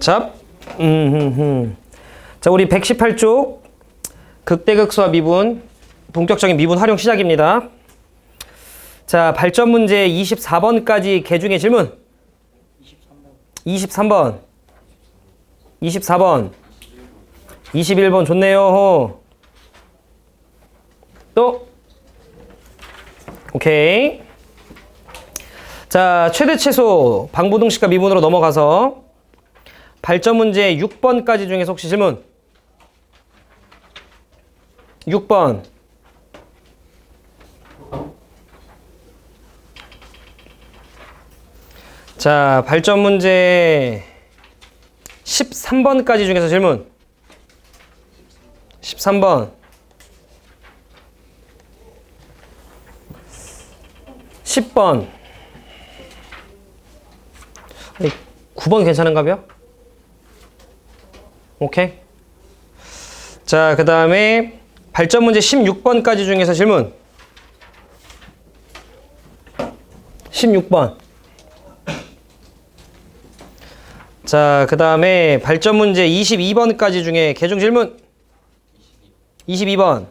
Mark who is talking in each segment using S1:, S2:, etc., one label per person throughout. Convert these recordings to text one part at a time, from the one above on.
S1: 자, 자, 우리 118쪽 극대극소와 미분, 본격적인 미분 활용 시작입니다. 자, 발전 문제 24번까지 개중의 질문. 23번. 24번. 21번 좋네요. 또. 오케이. 자, 최대 최소 방부등식과 미분으로 넘어가서 발전 문제 6번까지 중에서 혹시 질문? 6번. 자, 발전 문제 13번까지 중에서 질문. 13번. 10번. 9번 괜찮은가요? 오케이. 자, 그 다음에 발전 문제 16번까지 중에서 질문. 16번. 자, 그 다음에 발전 문제 22번까지 중에 개중 질문. 22번.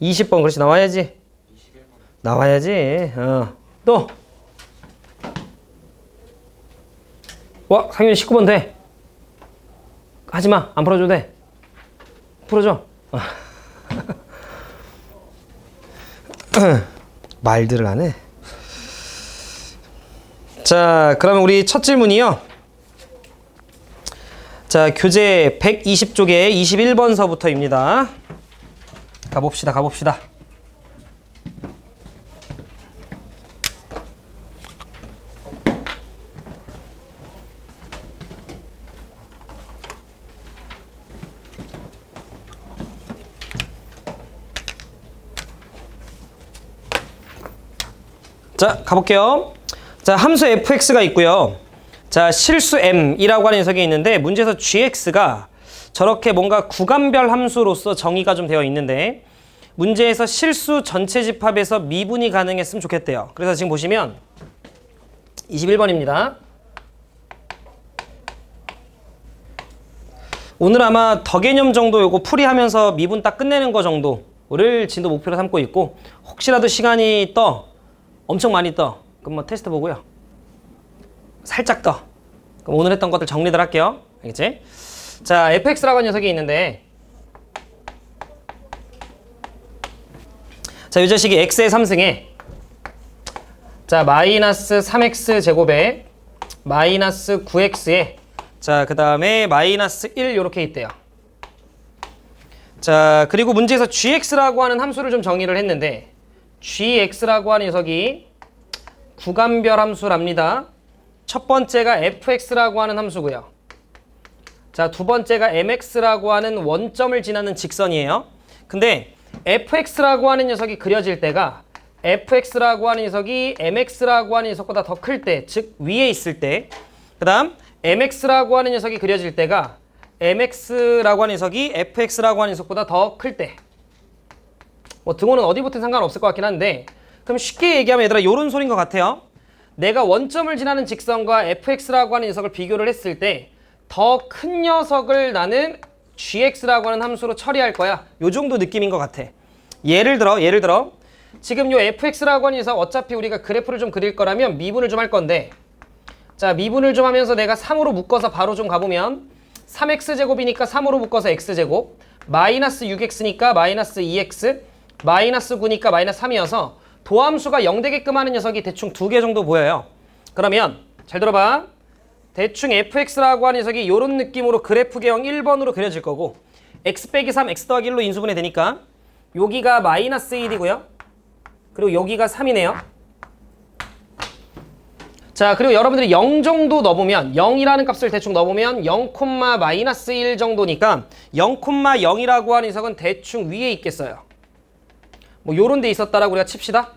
S1: 20번. 그렇지, 나와야지. 나와야지. 또. 와, 상윤이 19번 돼. 하지마. 안 풀어줘도 돼. 풀어줘. 말들을 안 해. 자, 그러면 우리 첫 질문이요. 자, 교재 120쪽에 21번서부터입니다. 가봅시다. 가봅시다. 자, 가볼게요. 자, 함수 fx가 있고요. 자, 실수 m이라고 하는 녀석이 있는데 문제에서 gx가 저렇게 뭔가 구간별 함수로서 정의가 좀 되어 있는데 문제에서 실수 전체 집합에서 미분이 가능했으면 좋겠대요. 그래서 지금 보시면 21번입니다. 오늘 아마 더 개념 정도 요거 풀이하면서 미분 딱 끝내는 거 정도를 진도 목표로 삼고 있고 혹시라도 시간이 엄청 많이 그럼 뭐 테스트 보고요. 살짝 그럼 오늘 했던 것들 정리들 할게요. 알겠지? 자, fx라고 하는 녀석이 있는데 자, 이 자식이 x의 3승에 자, 마이너스 3x 제곱에 마이너스 9x에 자, 그 다음에 마이너스 1 요렇게 있대요. 자, 그리고 문제에서 gx라고 하는 함수를 좀 정의를 했는데 gx라고 하는 녀석이 구간별 함수랍니다. 첫 번째가 fx라고 하는 함수고요. 자, 두 번째가 mx라고 하는 원점을 지나는 직선이에요. 근데 fx라고 하는 녀석이 그려질 때가 fx라고 하는 녀석이 mx라고 하는 녀석보다 더 클 때, 즉 위에 있을 때, 그 다음 mx라고 하는 녀석이 그려질 때가 mx라고 하는 녀석이 fx라고 하는 녀석보다 더 클 때. 뭐 등호는 어디부터 상관없을 것 같긴 한데 그럼 쉽게 얘기하면 얘들아 요런 소리인 것 같아요. 내가 원점을 지나는 직선과 fx라고 하는 녀석을 비교를 했을 때 더 큰 녀석을 나는 gx라고 하는 함수로 처리할 거야. 요 정도 느낌인 것 같아. 예를 들어 지금 요 fx라고 하는 녀석 어차피 우리가 그래프를 좀 그릴 거라면 미분을 좀 할 건데 자, 미분을 좀 하면서 내가 3으로 묶어서 바로 좀 가보면 3x제곱이니까 3으로 묶어서 x제곱 마이너스 6x니까 마이너스 2x 마이너스 9니까 마이너스 3이어서 도함수가 0 되게끔 하는 녀석이 대충 2개 정도 보여요. 그러면 잘 들어봐. 대충 fx라고 하는 녀석이 이런 느낌으로 그래프 개형 1번으로 그려질 거고 x 빼기 3, x 더하기 1로 인수분해 되니까 여기가 마이너스 1이고요. 그리고 여기가 3이네요. 자, 그리고 여러분들이 0 정도 넣어보면 0이라는 값을 대충 넣어보면 0, 마이너스 1 정도니까 0, 0이라고 하는 녀석은 대충 위에 있겠어요. 뭐 요런 데 있었다라고 우리가 칩시다.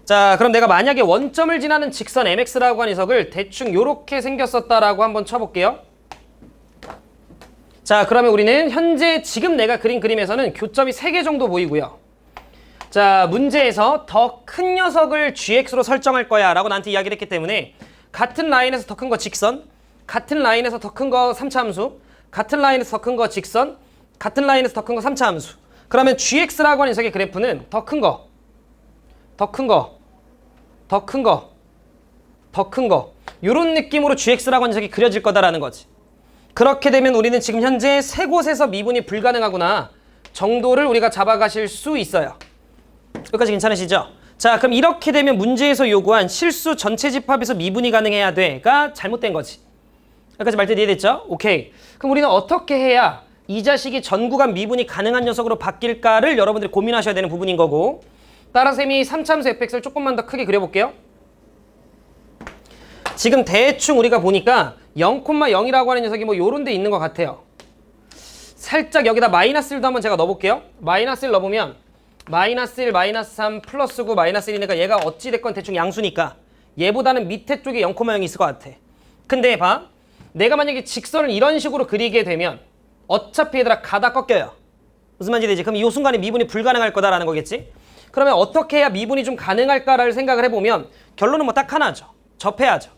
S1: 자, 그럼 내가 만약에 원점을 지나는 직선 mx라고 하는 녀석을 대충 요렇게 생겼었다라고 한번 쳐볼게요. 자, 그러면 우리는 현재 지금 내가 그린 그림에서는 교점이 3개 정도 보이고요. 자, 문제에서 더 큰 녀석을 gx로 설정할 거야 라고 나한테 이야기를 했기 때문에 같은 라인에서 더 큰 거 직선 같은 라인에서 더 큰 거 3차 함수, 같은 라인에서 더 큰 거 직선, 같은 라인에서 더 큰 거 3차 함수. 그러면 gx라고 하는 녀석의 그래프는 더 큰 거, 더 큰 거, 더 큰 거, 더 큰 거, 이런 느낌으로 gx라고 하는 녀석이 그려질 거다라는 거지. 그렇게 되면 우리는 지금 현재 세 곳에서 미분이 불가능하구나 정도를 우리가 잡아가실 수 있어요. 여기까지 괜찮으시죠? 자, 그럼 이렇게 되면 문제에서 요구한 실수 전체 집합에서 미분이 가능해야 돼가 잘못된 거지. 여기까지 말뜻 이해됐죠? 오케이. 그럼 우리는 어떻게 해야 이 자식이 전 구간 미분이 가능한 녀석으로 바뀔까를 여러분들이 고민하셔야 되는 부분인 거고, 따라서 이 3차함수 fx를 조금만 더 크게 그려볼게요. 지금 대충 우리가 보니까 0,0이라고 하는 녀석이 뭐 요런 데 있는 것 같아요. 살짝 여기다 마이너스 1도 한번 제가 넣어볼게요. 마이너스 1 넣어보면 마이너스 1, 마이너스 3, 플러스 9, 마이너스 1이니까 얘가 어찌됐건 대충 양수니까 얘보다는 밑에 쪽에 0,0이 있을 것 같아. 근데 봐, 내가 만약에 직선을 이런 식으로 그리게 되면 어차피 얘들아 가다 꺾여요. 무슨 말인지 되지? 그럼 이 순간에 미분이 불가능할 거다라는 거겠지? 그러면 어떻게 해야 미분이 좀 가능할까를 생각을 해보면 결론은 뭐 딱 하나죠. 접해야죠.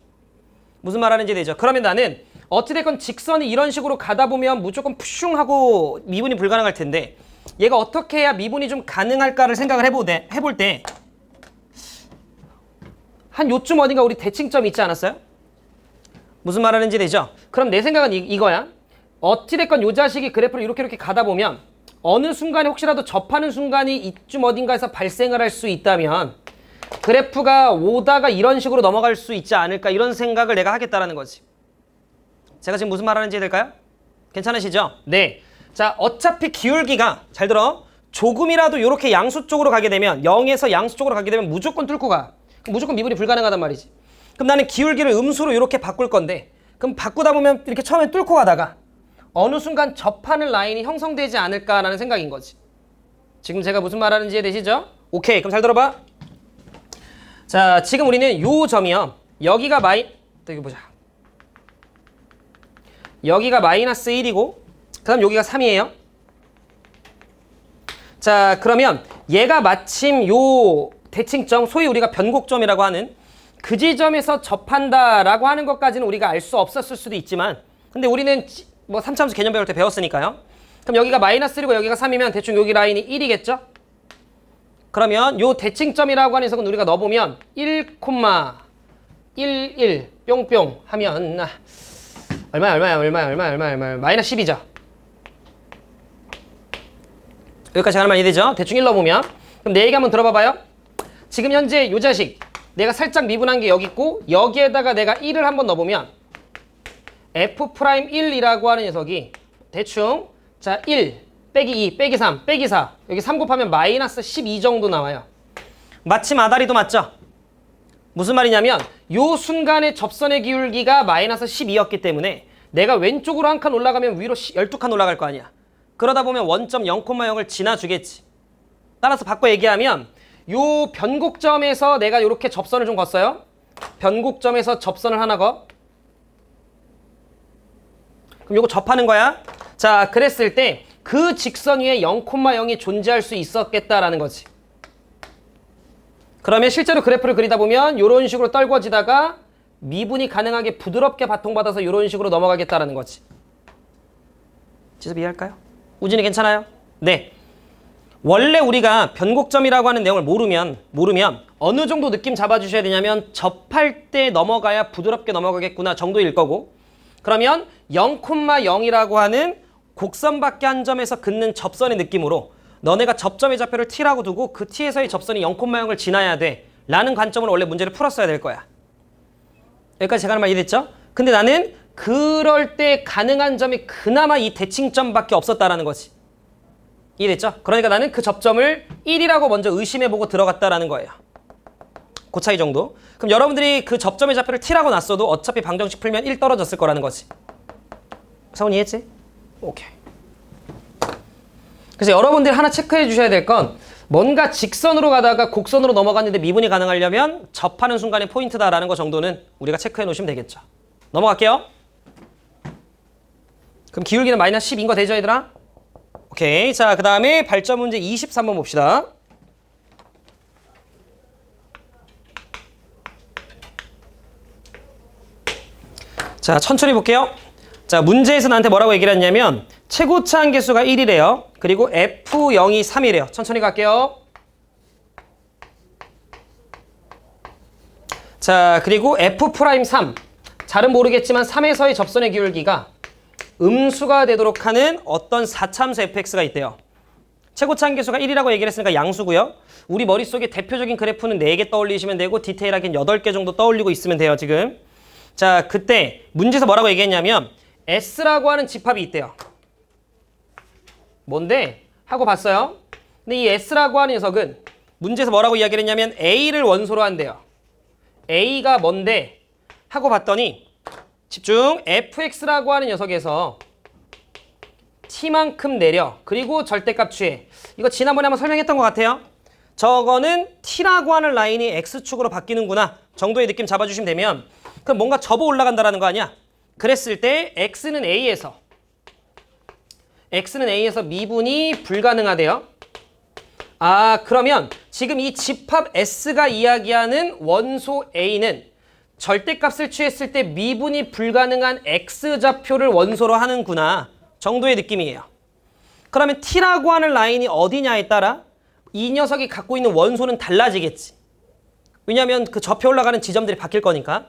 S1: 무슨 말하는지 되죠? 그러면 나는 어찌됐건 직선이 이런 식으로 가다 보면 무조건 푸슝하고 미분이 불가능할 텐데 얘가 어떻게 해야 미분이 좀 가능할까를 생각을 해볼 때 한 요쯤 어딘가 우리 대칭점이 있지 않았어요? 무슨 말하는지 되죠? 그럼 내 생각은 이거야. 어찌됐건 요 자식이 그래프를 이렇게 가다 보면 어느 순간에 혹시라도 접하는 순간이 이쯤 어딘가에서 발생을 할 수 있다면 그래프가 오다가 이런 식으로 넘어갈 수 있지 않을까, 이런 생각을 내가 하겠다라는 거지. 제가 지금 무슨 말 하는지 이해될까요? 괜찮으시죠? 네. 자, 어차피 기울기가, 잘 들어, 조금이라도 이렇게 양수 쪽으로 가게 되면, 0에서 양수 쪽으로 가게 되면 무조건 뚫고 가. 그럼 무조건 미분이 불가능하단 말이지. 그럼 나는 기울기를 음수로 이렇게 바꿀 건데, 그럼 바꾸다 보면 이렇게 처음에 뚫고 가다가 어느 순간 접하는 라인이 형성되지 않을까라는 생각인 거지. 지금 제가 무슨 말 하는지 이해되시죠? 오케이, 그럼 잘 들어봐. 자, 지금 우리는 요 점이요. 여기가 여기 보자. 여기가 마이너스 1이고 그 다음 여기가 3이에요. 자, 그러면 얘가 마침 요 대칭점, 소위 우리가 변곡점이라고 하는 그 지점에서 접한다라고 하는 것까지는 우리가 알 수 없었을 수도 있지만, 근데 우리는 뭐 3차함수 개념 배울 때 배웠으니까요. 그럼 여기가 마이너스 1이고 여기가 3이면 대충 여기 라인이 1이겠죠? 그러면 요 대칭점이라고 하는 녀석은 우리가 넣어보면 1,11 뿅뿅 하면 얼마야? 마이너스 10이죠. 여기까지 하나만 이해되죠? 대충 1 넣어보면. 그럼 내 얘기 한번 들어봐봐요. 지금 현재 요 자식 내가 살짝 미분한 게 여기 있고 여기에다가 내가 1을 한번 넣어보면 F'1이라고 하는 녀석이 대충 자 1 빼기 2 빼기 3 빼기 4 여기 3 곱하면 마이너스 12 정도 나와요. 마침 아다리도 맞죠? 무슨 말이냐면 요 순간의 접선의 기울기가 마이너스 12였기 때문에 내가 왼쪽으로 한 칸 올라가면 위로 12칸 올라갈 거 아니야. 그러다 보면 원점 0,0을 지나주겠지. 따라서 바꿔 얘기하면 요 변곡점에서 내가 이렇게 접선을 좀 걷어요. 변곡점에서 접선을 하나 거. 그럼 요거 접하는 거야. 자, 그랬을 때 그 직선 위에 0,0이 존재할 수 있었겠다라는 거지. 그러면 실제로 그래프를 그리다 보면 이런 식으로 떨궈지다가 미분이 가능하게 부드럽게 바통받아서 이런 식으로 넘어가겠다라는 거지. 지금 이해할까요? 우진이 괜찮아요? 네. 원래 우리가 변곡점이라고 하는 내용을 모르면 어느 정도 느낌 잡아주셔야 되냐면 접할 때 넘어가야 부드럽게 넘어가겠구나 정도일 거고, 그러면 0,0이라고 하는 곡선 밖에 한 점에서 긋는 접선의 느낌으로 너네가 접점의 좌표를 t라고 두고 그 t에서의 접선이 0,0을 지나야 돼 라는 관점으로 원래 문제를 풀었어야 될 거야. 여기까지 제가 하는 말 이해됐죠? 근데 나는 그럴 때 가능한 점이 그나마 이 대칭점밖에 없었다라는 거지. 이해됐죠? 그러니까 나는 그 접점을 1이라고 먼저 의심해보고 들어갔다라는 거예요. 그 차이 정도. 그럼 여러분들이 그 접점의 좌표를 t라고 놨어도 어차피 방정식 풀면 1 떨어졌을 거라는 거지. 서훈이 이해했지? 오케이. 그래서 여러분들이 하나 체크해 주셔야 될 건 뭔가 직선으로 가다가 곡선으로 넘어갔는데 미분이 가능하려면 접하는 순간의 포인트다라는 거 정도는 우리가 체크해 놓으시면 되겠죠. 넘어갈게요. 그럼 기울기는 마이너스 10인 거 되죠, 얘들아? 오케이. 자, 그 다음에 발전 문제 23번 봅시다. 자, 천천히 볼게요. 자, 문제에서 나한테 뭐라고 얘기를 했냐면 최고차 한계수가 1이래요. 그리고 F0이 3이래요. 천천히 갈게요. 자, 그리고 F'3. 잘은 모르겠지만 3에서의 접선의 기울기가 음수가 되도록 하는 어떤 4참수 fx가 있대요. 최고차 한계수가 1이라고 얘기를 했으니까 양수고요. 우리 머릿속에 대표적인 그래프는 4개 떠올리시면 되고 디테일하게 8개 정도 떠올리고 있으면 돼요, 지금. 자, 그때 문제에서 뭐라고 얘기했냐면 S라고 하는 집합이 있대요. 뭔데? 하고 봤어요. 근데 이 S라고 하는 녀석은 문제에서 뭐라고 이야기를 했냐면 A를 원소로 한대요. A가 뭔데? 하고 봤더니 집중. fx라고 하는 녀석에서 t만큼 내려. 그리고 절대값 취해. 이거 지난번에 한번 설명했던 것 같아요. 저거는 t라고 하는 라인이 x축으로 바뀌는구나 정도의 느낌 잡아주시면 되면 그럼 뭔가 접어 올라간다라는 거 아니야? 그랬을 때 x는 a에서 미분이 불가능하대요. 아, 그러면 지금 이 집합 S가 이야기하는 원소 A는 절대값을 취했을 때 미분이 불가능한 X좌표를 원소로 하는구나 정도의 느낌이에요. 그러면 T라고 하는 라인이 어디냐에 따라 이 녀석이 갖고 있는 원소는 달라지겠지. 왜냐하면 그 접혀 올라가는 지점들이 바뀔 거니까.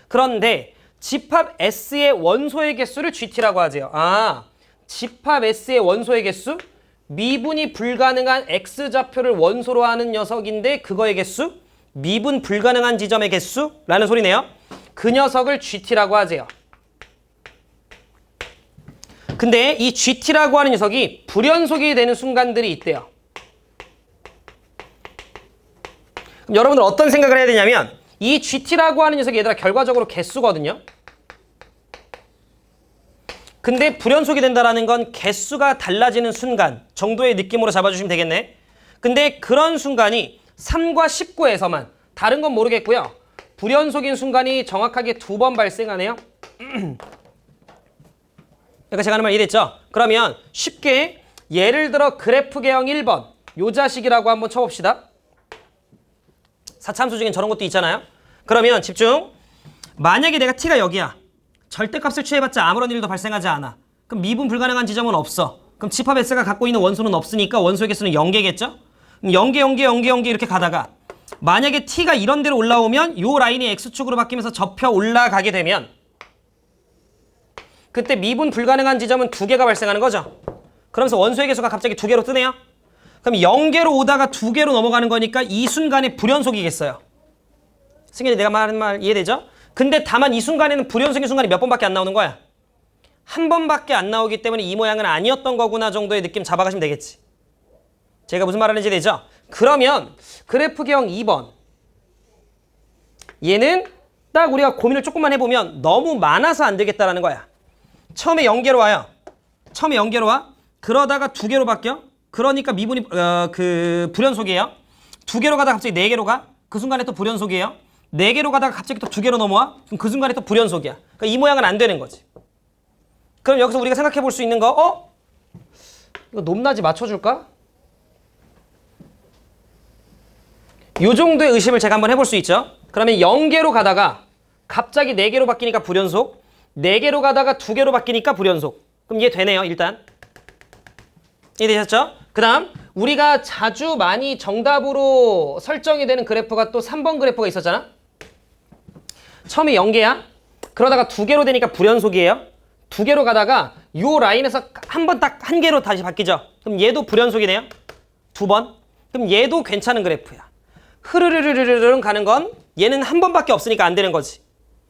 S1: 그런데 집합 S의 원소의 개수를 GT라고 하죠. 아, 집합 S의 원소의 개수? 미분이 불가능한 X좌표를 원소로 하는 녀석인데 그거의 개수? 미분 불가능한 지점의 개수라는 소리네요. 그 녀석을 GT라고 하세요. 근데 이 GT라고 하는 녀석이 불연속이 되는 순간들이 있대요. 그럼 여러분들 어떤 생각을 해야 되냐면 이 GT라고 하는 녀석이 얘들아 결과적으로 개수거든요. 근데 불연속이 된다는 건 개수가 달라지는 순간 정도의 느낌으로 잡아주시면 되겠네. 근데 그런 순간이 3과 19에서만, 다른 건 모르겠고요. 불연속인 순간이 정확하게 2번 발생하네요. 그러니까 제가 하는 말 이해됐죠? 그러면 쉽게 예를 들어 그래프 개형 1번 요 자식이라고 한번 쳐봅시다. 4참수 중엔 저런 것도 있잖아요. 그러면 집중. 만약에 내가 t가 여기야. 절대값을 취해봤자 아무런 일도 발생하지 않아. 그럼 미분 불가능한 지점은 없어. 그럼 집합 S가 갖고 있는 원소는 없으니까 원소의 개수는 0개겠죠? 0개, 0개, 0개, 0개 이렇게 가다가 만약에 t가 이런 데로 올라오면 요 라인이 x축으로 바뀌면서 접혀 올라가게 되면 그때 미분 불가능한 지점은 2개가 발생하는 거죠. 그러면서 원소의 개수가 갑자기 2개로 뜨네요. 그럼 0개로 오다가 2개로 넘어가는 거니까 이 순간에 불연속이겠어요. 승현이 내가 말하는 말 이해되죠? 근데 다만 이 순간에는 불연속인 순간이 몇 번밖에 안 나오는 거야. 한 번밖에 안 나오기 때문에 이 모양은 아니었던 거구나 정도의 느낌 잡아가시면 되겠지. 제가 무슨 말 하는지 되죠? 그러면 그래프 개형 2번 얘는 딱 우리가 고민을 조금만 해보면 너무 많아서 안 되겠다라는 거야. 처음에 0개로 와요. 처음에 0개로 와. 그러다가 2개로 바뀌어. 그러니까 미분이 불연속이에요. 2개로 가다가 갑자기 4개로 가. 그 순간에 또 불연속이에요. 4개로 가다가 갑자기 또 2개로 넘어와. 그럼 그 순간에 또 불연속이야. 그러니까 이 모양은 안 되는 거지. 그럼 여기서 우리가 생각해 볼 수 있는 거, 이거 높낮이 맞춰줄까? 요 정도의 의심을 제가 한번 해볼 수 있죠. 그러면 0개로 가다가 갑자기 4개로 바뀌니까 불연속, 4개로 가다가 2개로 바뀌니까 불연속. 그럼 이해 되네요, 일단. 이해되셨죠? 그 다음 우리가 자주 많이 정답으로 설정이 되는 그래프가 또 3번 그래프가 있었잖아. 처음에 0개야. 그러다가 2개로 되니까 불연속이에요. 2개로 가다가 요 라인에서 한 번 딱 1개로 다시 바뀌죠. 그럼 얘도 불연속이네요. 2번. 그럼 얘도 괜찮은 그래프야. 흐르르르르르 가는 건 얘는 한 번밖에 없으니까 안 되는 거지.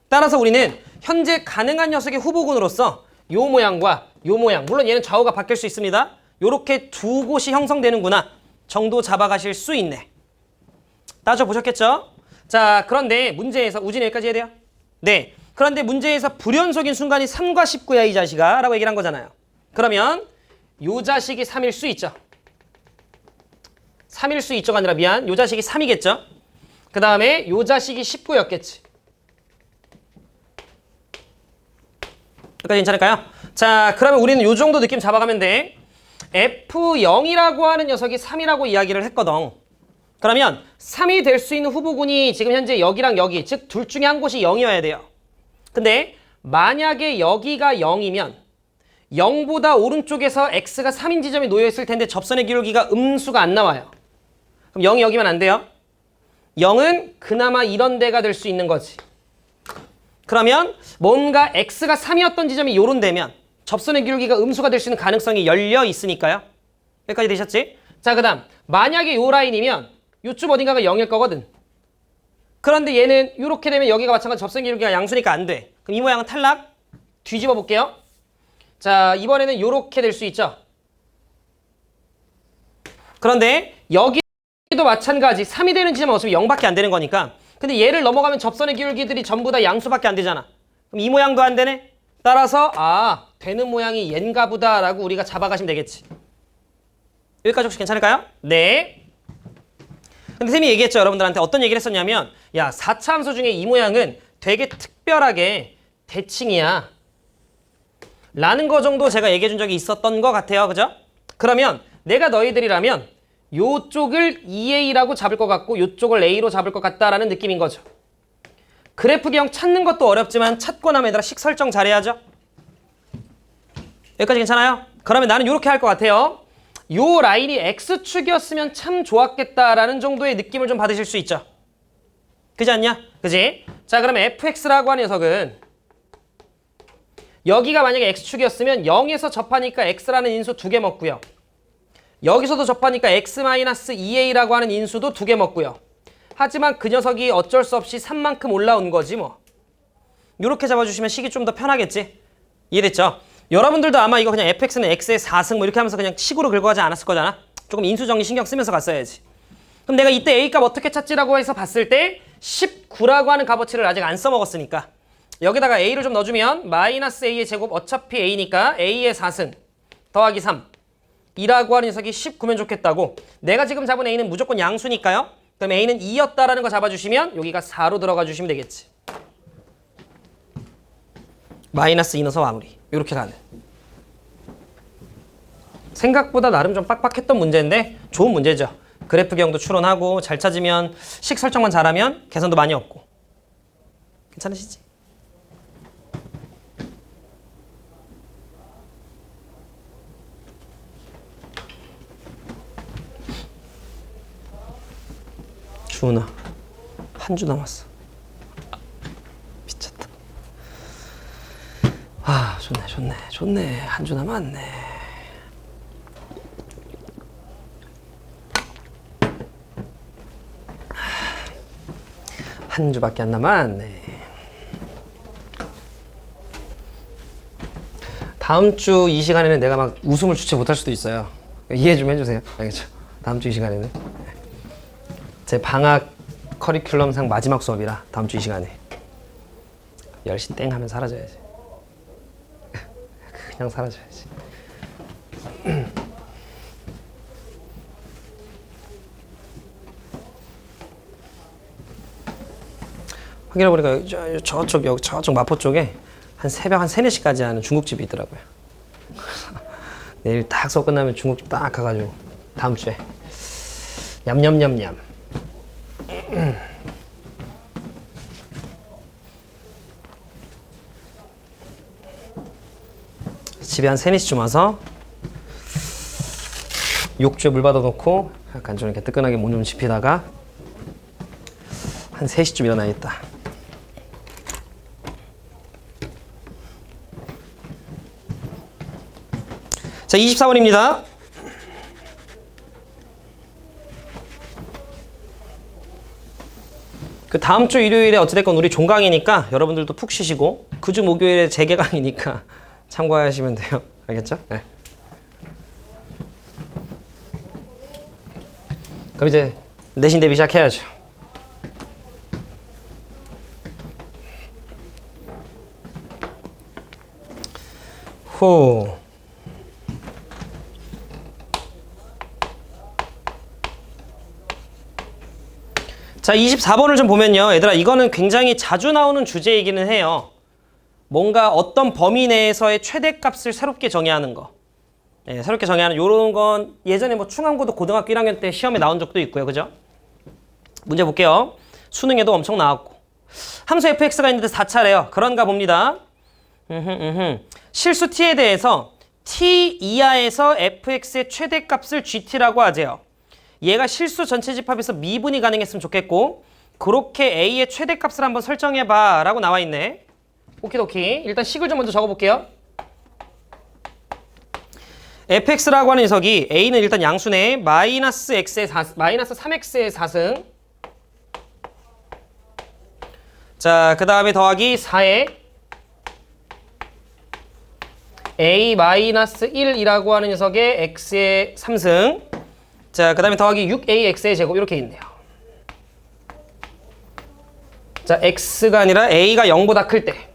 S1: 따라서 우리는 현재 가능한 녀석의 후보군으로서 요 모양과 요 모양, 물론 얘는 좌우가 바뀔 수 있습니다. 요렇게 두 곳이 형성되는구나 정도 잡아가실 수 있네. 따져보셨겠죠? 자, 그런데 문제에서 우진이 여기까지 해야 돼요? 네. 그런데 문제에서 불연속인 순간이 3과 19야 이 자식아 라고 얘기를 한 거잖아요. 그러면 요 자식이 3일 수 있죠. 3일 수 있죠가 아니라 미안. 요 자식이 3이겠죠. 그 다음에 요 자식이 19였겠지. 여기까지 괜찮을까요? 자, 그러면 우리는 요 정도 느낌 잡아가면 돼. F0이라고 하는 녀석이 3이라고 이야기를 했거든. 그러면 3이 될 수 있는 후보군이 지금 현재 여기랑 여기, 즉 둘 중에 한 곳이 0이어야 돼요. 근데 만약에 여기가 0이면 0보다 오른쪽에서 x가 3인 지점이 놓여있을 텐데 접선의 기울기가 음수가 안 나와요. 그럼 0이 여기면 안 돼요. 0은 그나마 이런 데가 될 수 있는 거지. 그러면 뭔가 x가 3이었던 지점이 요런 데면 접선의 기울기가 음수가 될 수 있는 가능성이 열려 있으니까요. 여기까지 되셨지? 자, 그 다음 만약에 요 라인이면 요쯤 어딘가가 0일 거거든. 그런데 얘는 이렇게 되면 여기가 마찬가지 접선 기울기가 양수니까 안 돼. 그럼 이 모양은 탈락. 뒤집어 볼게요. 자, 이번에는 요렇게 될 수 있죠. 그런데 여기도 마찬가지 3이 되는 지점은 어차피 0밖에 안 되는 거니까. 근데 얘를 넘어가면 접선의 기울기들이 전부 다 양수밖에 안 되잖아. 그럼 이 모양도 안 되네. 따라서 되는 모양이 얘인가 보다라고 우리가 잡아가시면 되겠지. 여기까지 혹시 괜찮을까요? 네. 근데 쌤이 얘기했죠. 여러분들한테 어떤 얘기를 했었냐면 야, 4차 함수 중에 이 모양은 되게 특별하게 대칭이야 라는 거 정도 제가 얘기해 준 적이 있었던 것 같아요. 그죠? 그러면 내가 너희들이라면 요쪽을 2a라고 잡을 것 같고 요쪽을 a로 잡을 것 같다라는 느낌인 거죠. 그래프경 찾는 것도 어렵지만 찾고 나면 얘들아 식 설정 잘해야죠. 여기까지 괜찮아요? 그러면 나는 이렇게 할 것 같아요. 요 라인이 x축이었으면 참 좋았겠다라는 정도의 느낌을 좀 받으실 수 있죠. 그지 않냐? 그지? 자, 그러면 fx라고 하는 녀석은 여기가 만약에 x축이었으면 0에서 접하니까 x라는 인수 2개 먹고요. 여기서도 접하니까 x-2a라고 하는 인수도 2개 먹고요. 하지만 그 녀석이 어쩔 수 없이 3만큼 올라온 거지 뭐. 이렇게 잡아주시면 식이 좀 더 편하겠지? 이해됐죠? 여러분들도 아마 이거 그냥 fx는 x의 4승 뭐 이렇게 하면서 그냥 식으로 긁어가지 않았을 거잖아. 조금 인수 정리 신경 쓰면서 갔어야지. 그럼 내가 이때 a 값 어떻게 찾지라고 해서 봤을 때 19라고 하는 값어치를 아직 안 써먹었으니까 여기다가 a를 좀 넣어주면 마이너스 a의 제곱 어차피 a니까 a의 4승 더하기 3 이라고 하는 녀석이 19면 좋겠다고. 내가 지금 잡은 a는 무조건 양수니까요. 그럼 a는 2였다라는 거 잡아주시면 여기가 4로 들어가 주시면 되겠지. 마이너스 2 넣어서 마무리. 이렇게 가는. 생각보다 나름 좀 빡빡했던 문제인데 좋은 문제죠. 그래프경도 추론하고 잘 찾으면 식 설정만 잘하면 계산도 많이 없고. 괜찮으시지? 주은아, 한 주 남았어. 미쳤다. 좋네. 한 주 남았네. 한 주밖에 안 남았네. 다음 주 이 시간에는 내가 막 웃음을 주체 못할 수도 있어요. 이해 좀 해주세요. 알겠죠? 다음 주 이 시간에는 제 방학 커리큘럼상 마지막 수업이라 다음 주 이 시간에 10시 땡 하면 사라져야지. 그냥 사라져야지. 확인해보니까 저쪽 마포 쪽에 한 새벽 한 3, 4시까지 하는 중국집이 있더라고요. 내일 딱 수업 끝나면 중국집 딱 가가지고 다음 주에 냠냠냠냠. 집에 한 3, 4시쯤 와서 욕조에 물 받아 놓고 약간 좀 이렇게 뜨끈하게 몸 좀 지피다가 한 3시쯤 일어나야겠다. 자, 24번입니다. 그 다음 주 일요일에 어찌됐건 우리 종강이니까 여러분들도 푹 쉬시고 그 주 목요일에 재개강이니까 참고하시면 돼요. 알겠죠? 네. 그럼 이제 내신 대비 시작해야죠. 호. 자, 24번을 좀 보면요. 얘들아, 이거는 굉장히 자주 나오는 주제이기는 해요. 뭔가 어떤 범위 내에서의 최대값을 새롭게 정의하는 거. 네, 새롭게 정의하는 요런 건 예전에 뭐 충암고도 고등학교 1학년 때 시험에 나온 적도 있고요. 그죠? 문제 볼게요. 수능에도 엄청 나왔고. 함수 fx가 있는데 4차래요. 그런가 봅니다. 실수 t에 대해서 t 이하에서 fx의 최대값을 gt라고 하재요. 얘가 실수 전체 집합에서 미분이 가능했으면 좋겠고 그렇게 a의 최대값을 한번 설정해봐 라고 나와 있네. 오키도키. 일단 식을 좀 먼저 적어볼게요. fx라고 하는 녀석이 a는 일단 양수네. 마이너스 3x의 4승. 자, 그 다음에 더하기 4에 a-1이라고 하는 녀석의 x의 3승. 자, 그 다음에 더하기 6ax의 제곱 이렇게 있네요. 자, x가 아니라 a가 0보다 클 때.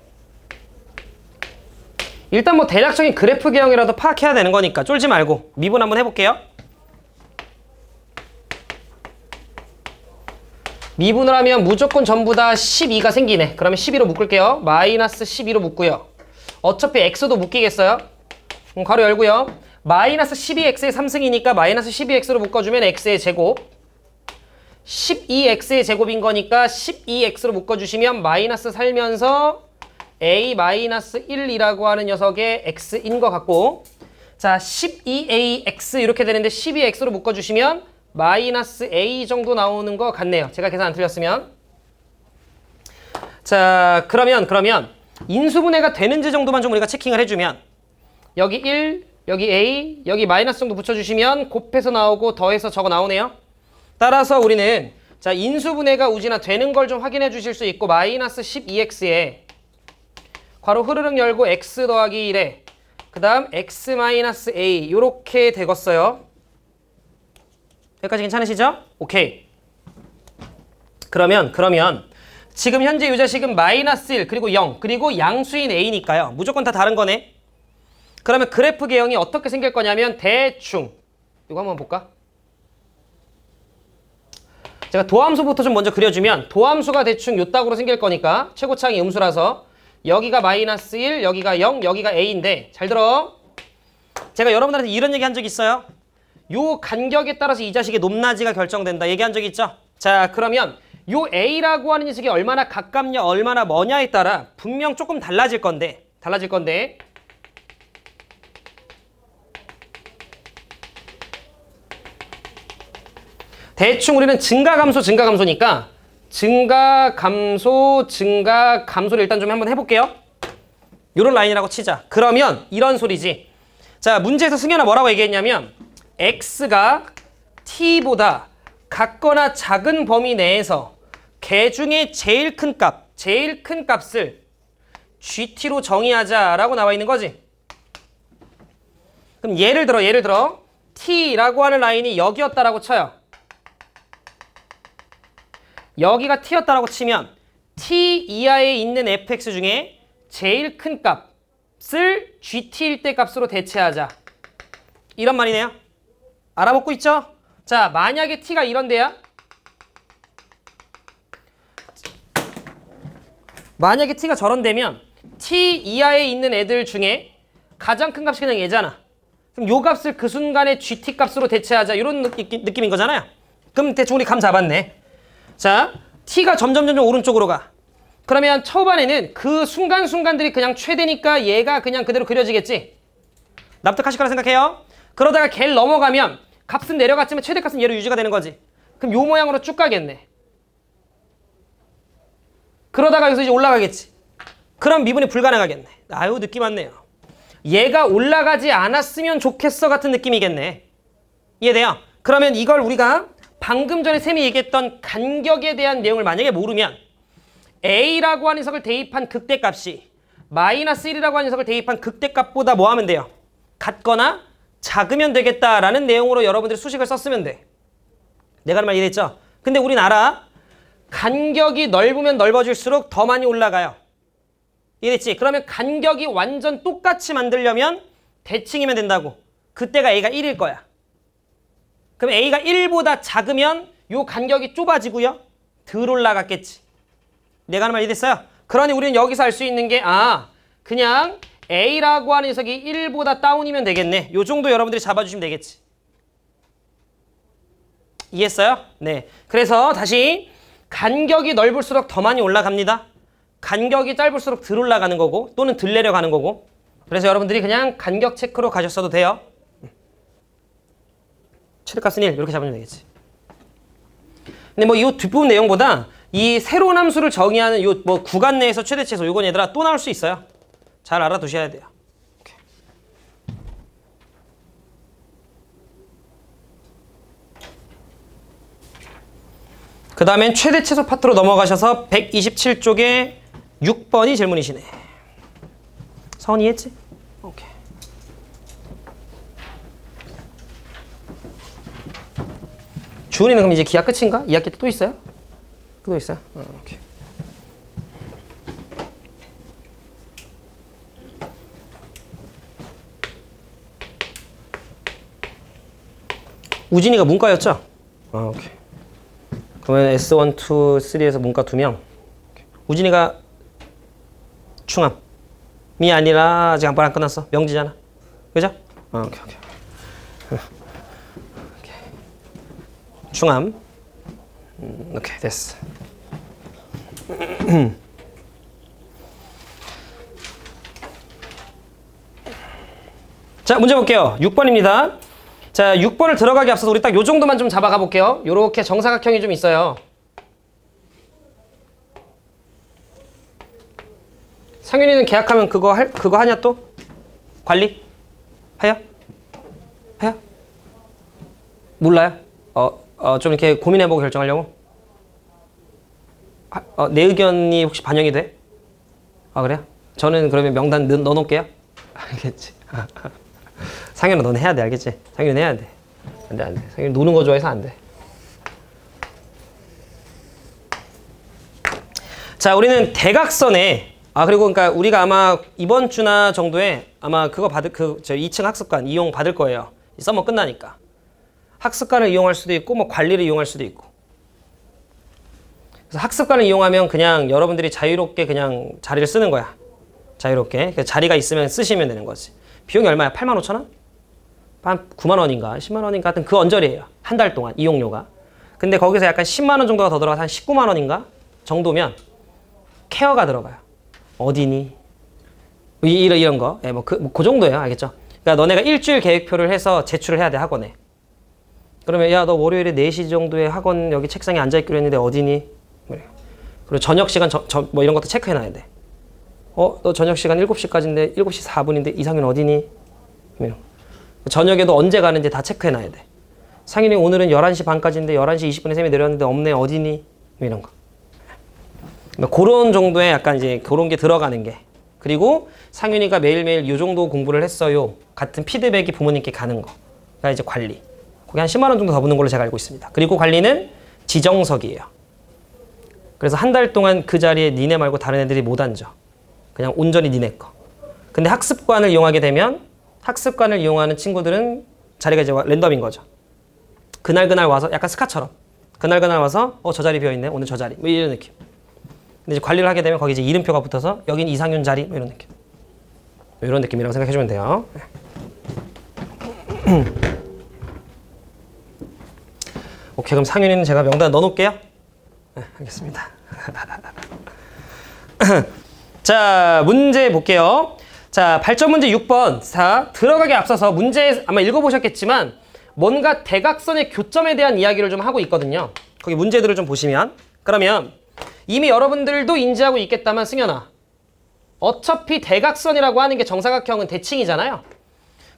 S1: 일단 뭐 대략적인 그래프 개형이라도 파악해야 되는 거니까 쫄지 말고 미분 한번 해볼게요. 미분을 하면 무조건 전부 다 12가 생기네. 그러면 12로 묶을게요. 마이너스 12로 묶고요. 어차피 x도 묶이겠어요. 괄호 열고요. 마이너스 12x의 3승이니까 마이너스 12x로 묶어주면 x의 제곱. 12x의 제곱인 거니까 12x로 묶어주시면 마이너스 살면서 a-1이라고 하는 녀석의 x인 것 같고, 자 12ax 이렇게 되는데 12x로 묶어주시면 마이너스 a 정도 나오는 것 같네요. 제가 계산 안 틀렸으면. 자 그러면 인수분해가 되는지 정도만 좀 우리가 체킹을 해주면 여기 1, 여기 a, 여기 마이너스 정도 붙여주시면 곱해서 나오고 더해서 저거 나오네요. 따라서 우리는 자 인수분해가 우진아 되는 걸 좀 확인해 주실 수 있고 마이너스 12x에 괄호 흐르륵 열고 x 더하기 1에 그 다음 x 마이너스 a 요렇게 되겠어요. 여기까지 괜찮으시죠? 오케이. 그러면 지금 현재 이 자식은 마이너스 1 그리고 0 그리고 양수인 a니까요. 무조건 다 다른 거네. 그러면 그래프 개형이 어떻게 생길 거냐면 대충 이거 한번 볼까? 제가 도함수부터 좀 먼저 그려주면 도함수가 대충 요따구로 생길 거니까 최고차항이 음수라서 여기가 마이너스 1, 여기가 0, 여기가 a인데 잘 들어. 제가 여러분들한테 이런 얘기 한 적 있어요. 요 간격에 따라서 이 자식의 높낮이가 결정된다 얘기한 적 있죠? 자 그러면 요 a라고 하는 녀석이 얼마나 가깝냐 얼마나 머냐에 따라 분명 조금 달라질 건데 대충 우리는 증가감소니까 증가감소를 일단 좀 한번 해볼게요. 요런 라인이라고 치자. 그러면 이런 소리지. 자 문제에서 승현아 뭐라고 얘기했냐면 x가 t보다 같거나 작은 범위 내에서 개 중에 제일 큰 값을 gt로 정의하자라고 나와 있는 거지. 그럼 예를 들어 t라고 하는 라인이 여기였다라고 쳐요. 여기가 t였다라고 치면 t 이하에 있는 fx 중에 제일 큰 값을 gt일 때 값으로 대체하자. 이런 말이네요. 알아먹고 있죠? 자, 만약에 t가 이런데야? 만약에 t가 저런 되면 t 이하에 있는 애들 중에 가장 큰 값이 그냥 얘잖아. 그럼 요 값을 그 순간에 gt 값으로 대체하자. 이런 느낌인 거잖아요. 그럼 대충 우리 감 잡았네. 자, t가 점점 오른쪽으로 가. 그러면 초반에는 그 순간순간들이 그냥 최대니까 얘가 그냥 그대로 그려지겠지. 납득하실 거라 생각해요. 그러다가 걔를 넘어가면 값은 내려갔지만 최대값은 얘로 유지가 되는 거지. 그럼 요 모양으로 쭉 가겠네. 그러다가 여기서 이제 올라가겠지. 그럼 미분이 불가능하겠네. 아유 느낌 왔네요. 얘가 올라가지 않았으면 좋겠어 같은 느낌이겠네. 이해돼요? 그러면 이걸 우리가 방금 전에 쌤이 얘기했던 간격에 대한 내용을 만약에 모르면 a라고 하는 녀석을 대입한 극대값이 마이너스 1이라고 하는 녀석을 대입한 극대값보다 뭐 하면 돼요? 같거나 작으면 되겠다라는 내용으로 여러분들이 수식을 썼으면 돼. 내가 하는 말 이해했죠? 근데 우린 알아. 간격이 넓으면 넓어질수록 더 많이 올라가요. 이해됐지? 그러면 간격이 완전 똑같이 만들려면 대칭이면 된다고. 그때가 a가 1일 거야. 그럼 a가 1보다 작으면 요 간격이 좁아지고요. 덜 올라갔겠지. 내가 하는 말 이해됐어요? 그러니 우리는 여기서 알 수 있는 게 그냥 a라고 하는 녀석이 1보다 다운이면 되겠네. 요 정도 여러분들이 잡아주시면 되겠지. 이해했어요? 네. 그래서 다시 간격이 넓을수록 더 많이 올라갑니다. 간격이 짧을수록 덜 올라가는 거고 또는 덜 내려가는 거고. 그래서 여러분들이 그냥 간격 체크로 가셨어도 돼요. 최대값은 1 이렇게 잡으면 되겠지. 근데 뭐 이 뒷부분 내용보다 이 새로운 함수를 정의하는 요 뭐 구간 내에서 최대 최소 요건 얘들아 또 나올 수 있어요. 잘 알아두셔야 돼요. 그 다음엔 최대 최소 파트로 넘어가셔서 127쪽에 6번이 질문이시네. 서원 이해했지? 오케이. 주은이는 그럼 이제 기하 끝인가? 2학기 때 또 있어요? 또 있어요? 오케이. 우진이가 문과였죠? 오케이. 그러면 S1, 2, 3에서 문과 2명. 우진이가 충암이 아니라 아직 한번 안 끝났어. 명지잖아. 그죠? 오케이. 충암. 오케이, 됐어. 자, 문제 볼게요. 6번입니다. 자, 6번을 들어가기 앞서서 우리 딱 요 정도만 좀 잡아가 볼게요. 요렇게 정사각형이 좀 있어요. 상윤이는 계약하면 그거 하냐 또? 관리? 해요? 몰라요? 좀 이렇게 고민해보고 결정하려고? 내 의견이 혹시 반영이 돼? 그래요? 저는 그러면 명단 넣어놓을게요. 알겠지? 상윤아 너는 해야 돼, 알겠지? 상윤은 해야 돼. 안 돼. 상윤 노는 거 좋아해서 안 돼. 자, 우리는 대각선에 그리고 그러니까 우리가 아마 이번 주나 정도에 아마 그거 저 2층 학습관 이용 받을 거예요. 이 서머 끝나니까. 학습관을 이용할 수도 있고 뭐 관리를 이용할 수도 있고. 그래서 학습관을 이용하면 그냥 여러분들이 자유롭게 그냥 자리를 쓰는 거야. 자유롭게. 자리가 있으면 쓰시면 되는 거지. 비용이 얼마야? 85,000원? 한 9만 원인가 10만 원인가 하여튼 그 언저리예요. 한 달 동안 이용료가. 근데 거기서 약간 10만 원 정도가 더 들어가서 한 19만 원인가 정도면 케어가 들어가요. 어디니? 이런 거. 예, 그 정도예요. 알겠죠? 그러니까 너네가 일주일 계획표를 해서 제출을 해야 돼, 학원에. 그러면 야, 너 월요일에 4시 정도에 학원 여기 책상에 앉아있기로 했는데 어디니? 그리고 저녁 시간 뭐 이런 것도 체크해놔야 돼. 너 저녁 시간 7시까지인데 7시 4분인데 이상윤 어디니? 저녁에도 언제 가는지 다 체크해놔야 돼. 상윤이 오늘은 11시 반까지인데 11시 20분에 쌤이 내려왔는데 없네, 어디니? 이런 거. 그런 정도의 약간 이제 그런 게 들어가는 게. 그리고 상윤이가 매일매일 이 정도 공부를 했어요. 같은 피드백이 부모님께 가는 거. 그러니까 이제 관리. 거기 한 10만 원 정도 더 붙는 걸로 제가 알고 있습니다. 그리고 관리는 지정석이에요. 그래서 한 달 동안 그 자리에 니네 말고 다른 애들이 못 앉아. 그냥 온전히 니네 거. 근데 학습관을 이용하게 되면 학습관을 이용하는 친구들은 자리가 이제 랜덤인 거죠. 그날 와서 약간 스카처럼 그날 와서 저 자리 비어있네. 오늘 저 자리. 뭐 이런 느낌. 근데 이제 관리를 하게 되면 거기 이제 이름표가 붙어서 여긴 이상윤 자리 뭐 이런 느낌. 이런 느낌이라고 생각해 주면 돼요. 오케이, 그럼 상윤이는 제가 명단 넣어놓을게요. 네, 알겠습니다. 자, 문제 볼게요. 자, 발전 문제 6번. 자, 들어가기 앞서서 문제 아마 읽어보셨겠지만 뭔가 대각선의 교점에 대한 이야기를 좀 하고 있거든요. 거기 문제들을 좀 보시면. 그러면 이미 여러분들도 인지하고 있겠다만 승현아, 어차피 대각선이라고 하는 게 정사각형은 대칭이잖아요.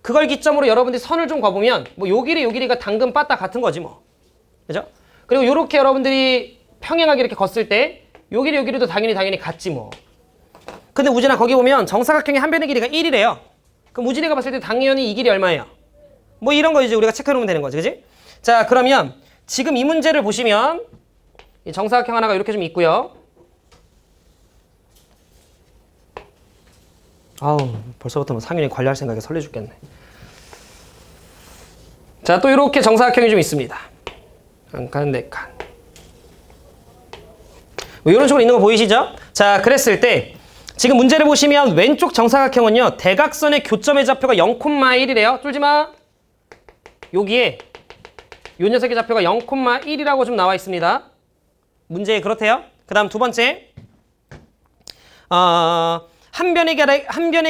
S1: 그걸 기점으로 여러분들이 선을 좀 그어보면 뭐 요 길이가 당근 빠따 같은 거지 뭐. 그죠? 그리고 요렇게 여러분들이 평행하게 이렇게 걷을 때 요 길이도 당연히 같지 뭐. 근데 우진아 거기 보면 정사각형의 한 변의 길이가 1이래요. 그럼 우진이가 봤을 때 당연히 이 길이 얼마예요? 뭐 이런 거 이제 우리가 체크해놓으면 되는 거지, 그지? 자, 그러면 지금 이 문제를 보시면 이 정사각형 하나가 이렇게 좀 있고요. 벌써부터 뭐 상윤이 관리할 생각에 설레 죽겠네. 자, 또 이렇게 정사각형이 좀 있습니다. 한 칸, 네 칸. 뭐 이런 식으로 있는 거 보이시죠? 자, 그랬을 때 지금 문제를 보시면 왼쪽 정사각형은요, 대각선의 교점의 좌표가 0,1이래요. 쫄지 마. 여기에 요 녀석의 좌표가 0,1이라고 좀 나와 있습니다. 문제에 그렇대요. 그 다음 두 번째. 한 변의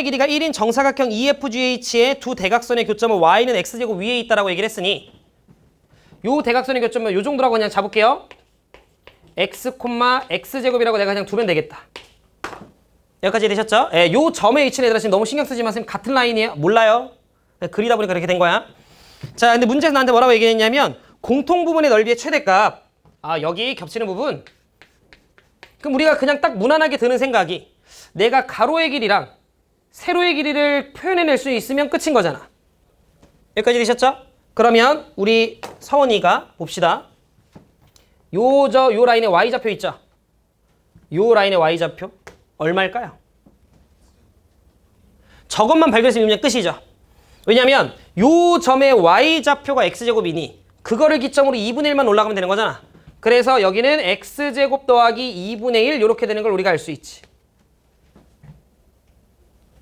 S1: 길이가 1인 정사각형 EFGH의 두 대각선의 교점은 y는 x제곱 위에 있다라고 얘기를 했으니 요 대각선의 교점은 요 정도라고 그냥 잡을게요. x, x제곱이라고 내가 그냥 두면 되겠다. 여기까지 되셨죠? 예, 요 점의 위치는 얘들아 지금 너무 신경 쓰지 마세요. 같은 라인이에요. 몰라요. 그리다 보니까 그렇게 된 거야. 자, 근데 문제에서 나한테 뭐라고 얘기했냐면 공통 부분의 넓이의 최대값. 여기 겹치는 부분. 그럼 우리가 그냥 딱 무난하게 드는 생각이 내가 가로의 길이랑 세로의 길이를 표현해낼 수 있으면 끝인 거잖아. 여기까지 되셨죠? 그러면 우리 서원이가 봅시다. 요 라인에 y좌표 있죠? 요 라인의 y좌표 얼마일까요? 저것만 발견했으면 그냥 끝이죠. 왜냐면 요 점의 y좌표가 x제곱이니 그거를 기점으로 2분의 1만 올라가면 되는 거잖아. 그래서 여기는 x제곱 더하기 2분의 1 이렇게 되는 걸 우리가 알 수 있지.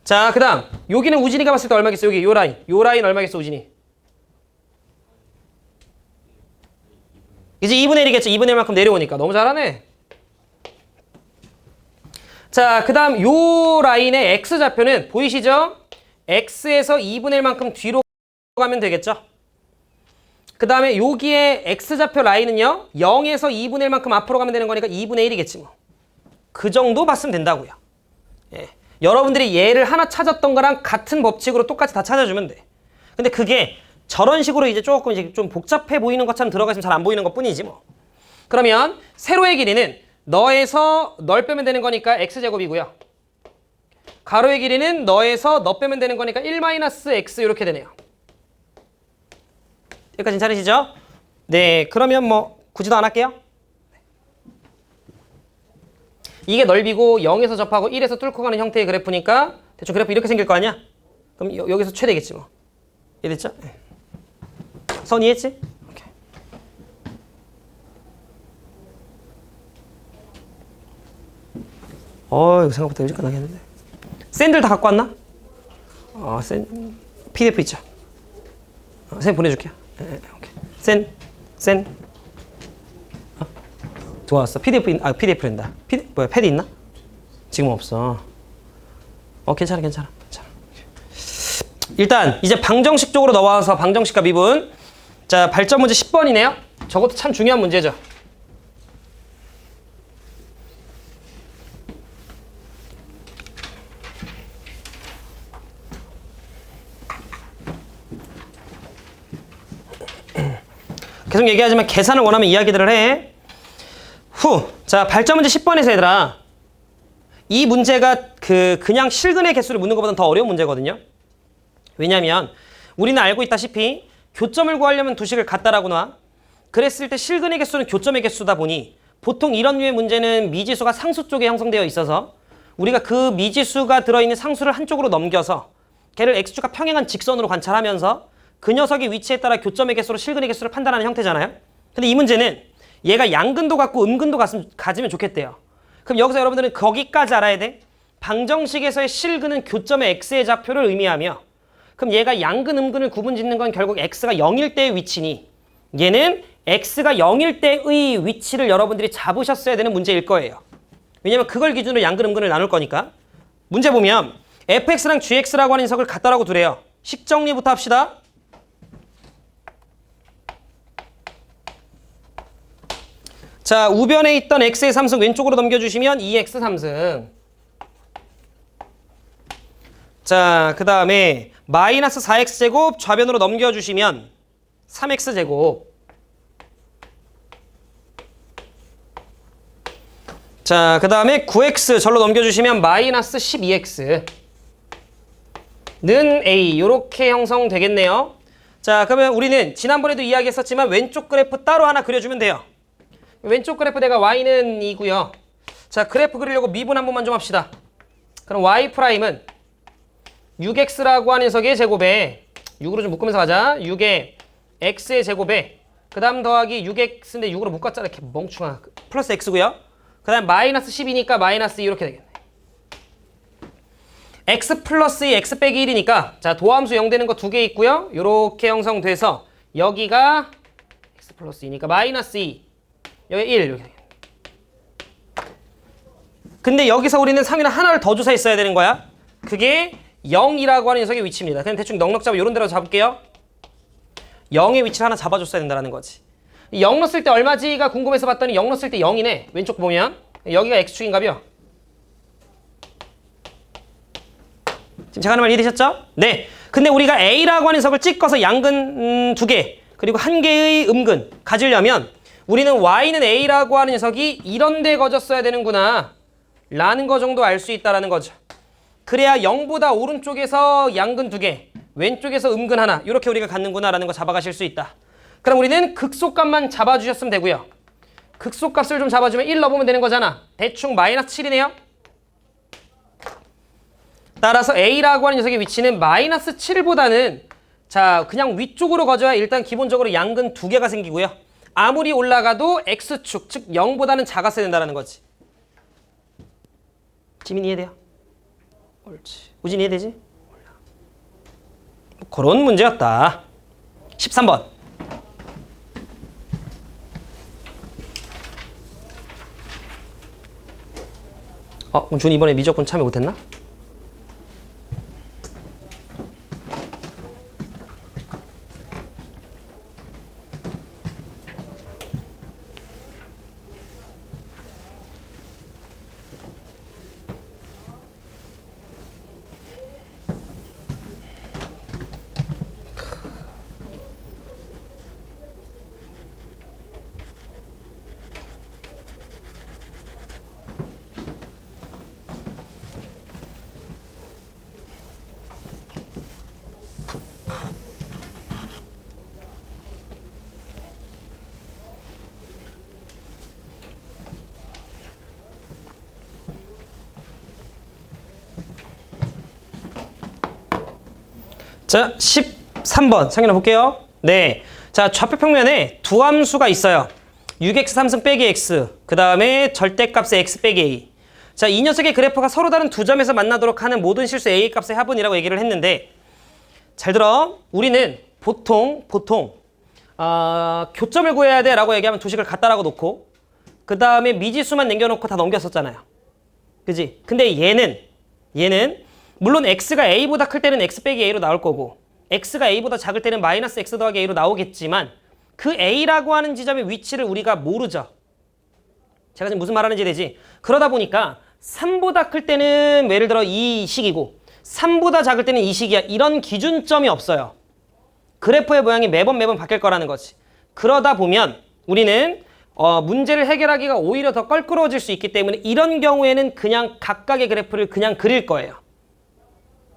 S1: 자, 그 다음 여기는 우진이가 봤을 때 얼마겠어? 여기 요 라인 얼마겠어 우진이? 이제 2분의 1이겠죠. 2분의 1만큼 내려오니까. 너무 잘하네. 자, 그 다음 요 라인의 x좌표는 보이시죠? x에서 2분의 1만큼 뒤로 가면 되겠죠. 그 다음에 여기에 x좌표 라인은요 0에서 2분의 1만큼 앞으로 가면 되는 거니까 2분의 1이겠지 뭐. 그 정도 봤으면 된다고요. 예. 여러분들이 얘를 하나 찾았던 거랑 같은 법칙으로 똑같이 다 찾아주면 돼. 근데 그게 저런 식으로 이제 조금 이제 좀 복잡해 보이는 것처럼 들어가 있으면 잘 안 보이는 것 뿐이지 뭐. 그러면 세로의 길이는 너에서 널 빼면 되는 거니까 x제곱이고요. 가로의 길이는 너에서 너 빼면 되는 거니까 1-x 이렇게 되네요. 여기까지 괜찮으시죠? 네, 그러면 뭐 굳이 더 안 할게요. 이게 넓이고 0에서 접하고 1에서 뚫고 가는 형태의 그래프니까 대충 그래프 이렇게 생길 거 아니야? 그럼 여기서 최대겠지 뭐. 이해됐죠? 네. 선 이해했지? 오케이. 이거 생각보다 일찍 끝나겠는데. 샌들 다 갖고 왔나? PDF 있죠? 쌤 보내줄게요. 오케이. 센. 좋았어. PDF랜다. 패드 있나? 지금 없어. 괜찮아. 일단 이제 방정식 쪽으로 넘어와서 방정식과 미분. 자, 발전 문제 10번이네요. 저것도 참 중요한 문제죠. 계속 얘기하지만 계산을 원하면 이야기들을 해. 자, 발전 문제 10번에서 얘들아 이 문제가 그냥 실근의 개수를 묻는 것보다는 더 어려운 문제거든요. 왜냐면 우리는 알고 있다시피 교점을 구하려면 두 식을 같다라고 놔. 그랬을 때 실근의 개수는 교점의 개수다 보니 보통 이런 류의 문제는 미지수가 상수 쪽에 형성되어 있어서 우리가 그 미지수가 들어있는 상수를 한쪽으로 넘겨서 걔를 x축과 평행한 직선으로 관찰하면서 그 녀석의 위치에 따라 교점의 개수로 실근의 개수를 판단하는 형태잖아요. 근데 이 문제는 얘가 양근도 같고 음근도 가지면 좋겠대요. 그럼 여기서 여러분들은 거기까지 알아야 돼. 방정식에서의 실근은 교점의 x의 좌표를 의미하며 그럼 얘가 양근, 음근을 구분짓는 건 결국 x가 0일 때의 위치니 얘는 x가 0일 때의 위치를 여러분들이 잡으셨어야 되는 문제일 거예요. 왜냐면 그걸 기준으로 양근, 음근을 나눌 거니까. 문제 보면 fx랑 gx라고 하는 녀석을 같다라고 두래요. 식 정리부터 합시다. 자, 우변에 있던 x의 3승 왼쪽으로 넘겨주시면 2x 3승. 자, 그 다음에 마이너스 4x제곱 좌변으로 넘겨주시면 3x제곱. 자, 그 다음에 9x 절로 넘겨주시면 마이너스 12x 는 a 이렇게 형성되겠네요. 자, 그러면 우리는 지난번에도 이야기했었지만 왼쪽 그래프 따로 하나 그려주면 돼요. 왼쪽 그래프 내가 y는 2고요. 자, 그래프 그리려고 미분 한 번만 좀 합시다. 그럼 y''은 6x라고 하는 녀석의 제곱에 6으로 좀 묶으면서 가자. 6의 x의 제곱에 그 다음 더하기 6x인데 6으로 묶었잖아. 이렇게 멍충아. 플러스 x고요. 그 다음 마이너스 10이니까 마이너스 2 이렇게 되겠네. x 플러스 2 x 빼기 1이니까 자, 도함수 0 되는 거 두 개 있고요. 요렇게 형성돼서 여기가 x 플러스 2니까 마이너스 2 여기 1 이렇게 되겠네. 근데 여기서 우리는 상위는 하나를 더 조사했어야 되는 거야. 그게 0이라고 하는 녀석의 위치입니다. 그냥 대충 넉넉 잡아 이런 데로 잡을게요. 0의 위치를 하나 잡아줬어야 된다는 거지. 0 넣었을 때 얼마지가 궁금해서 봤더니 0 넣었을 때 0이네. 왼쪽 보면 여기가 X축인가요? 지금 제가 하는 말 이해되셨죠? 네. 근데 우리가 A라고 하는 녀석을 찍어서 양근 2개 그리고 1개의 음근 가지려면 우리는 Y는 A라고 하는 녀석이 이런 데 거졌어야 되는구나 라는 거 정도 알 수 있다라는 거죠. 그래야 0보다 오른쪽에서 양근 2개 왼쪽에서 음근 하나 이렇게 우리가 갖는구나 라는 거 잡아가실 수 있다. 그럼 우리는 극소값만 잡아주셨으면 되고요. 극소값을 좀 잡아주면 1 넣어보면 되는 거잖아. 대충 마이너스 7이네요. 따라서 A라고 하는 녀석의 위치는 마이너스 7보다는 자 그냥 위쪽으로 거져야 일단 기본적으로 양근 2개가 생기고요. 아무리 올라가도 X축, 즉 0보다는 작았어야 된다는 거지. 지민 이해돼요? 옳지. 우진 이해되지? 몰라. 그런 문제였다. 13번. 그럼 준 이번에 미적분 참여 못했나? 자, 13번 상연아 볼게요. 네, 자 좌표 평면에 두 함수가 있어요. 6x 3승 빼기 x, 그 다음에 절대값의 x 빼기 a. 자, 이 녀석의 그래프가 서로 다른 두 점에서 만나도록 하는 모든 실수 a 값의 합은이라고 얘기를 했는데, 잘 들어. 우리는 보통 교점을 구해야 돼 라고 얘기하면 도식을 갖다라고 놓고 그 다음에 미지수만 남겨놓고 다 넘겼었잖아요. 그지? 근데 얘는 물론 x가 a보다 클 때는 x 빼기 a로 나올 거고 x가 a보다 작을 때는 마이너스 x 더하기 a로 나오겠지만 그 a라고 하는 지점의 위치를 우리가 모르죠. 제가 지금 무슨 말하는지 되지? 그러다 보니까 3보다 클 때는 예를 들어 이 식이고 3보다 작을 때는 이 식이야. 이런 기준점이 없어요. 그래프의 모양이 매번 바뀔 거라는 거지. 그러다 보면 우리는 문제를 해결하기가 오히려 더 껄끄러워질 수 있기 때문에 이런 경우에는 그냥 각각의 그래프를 그냥 그릴 거예요.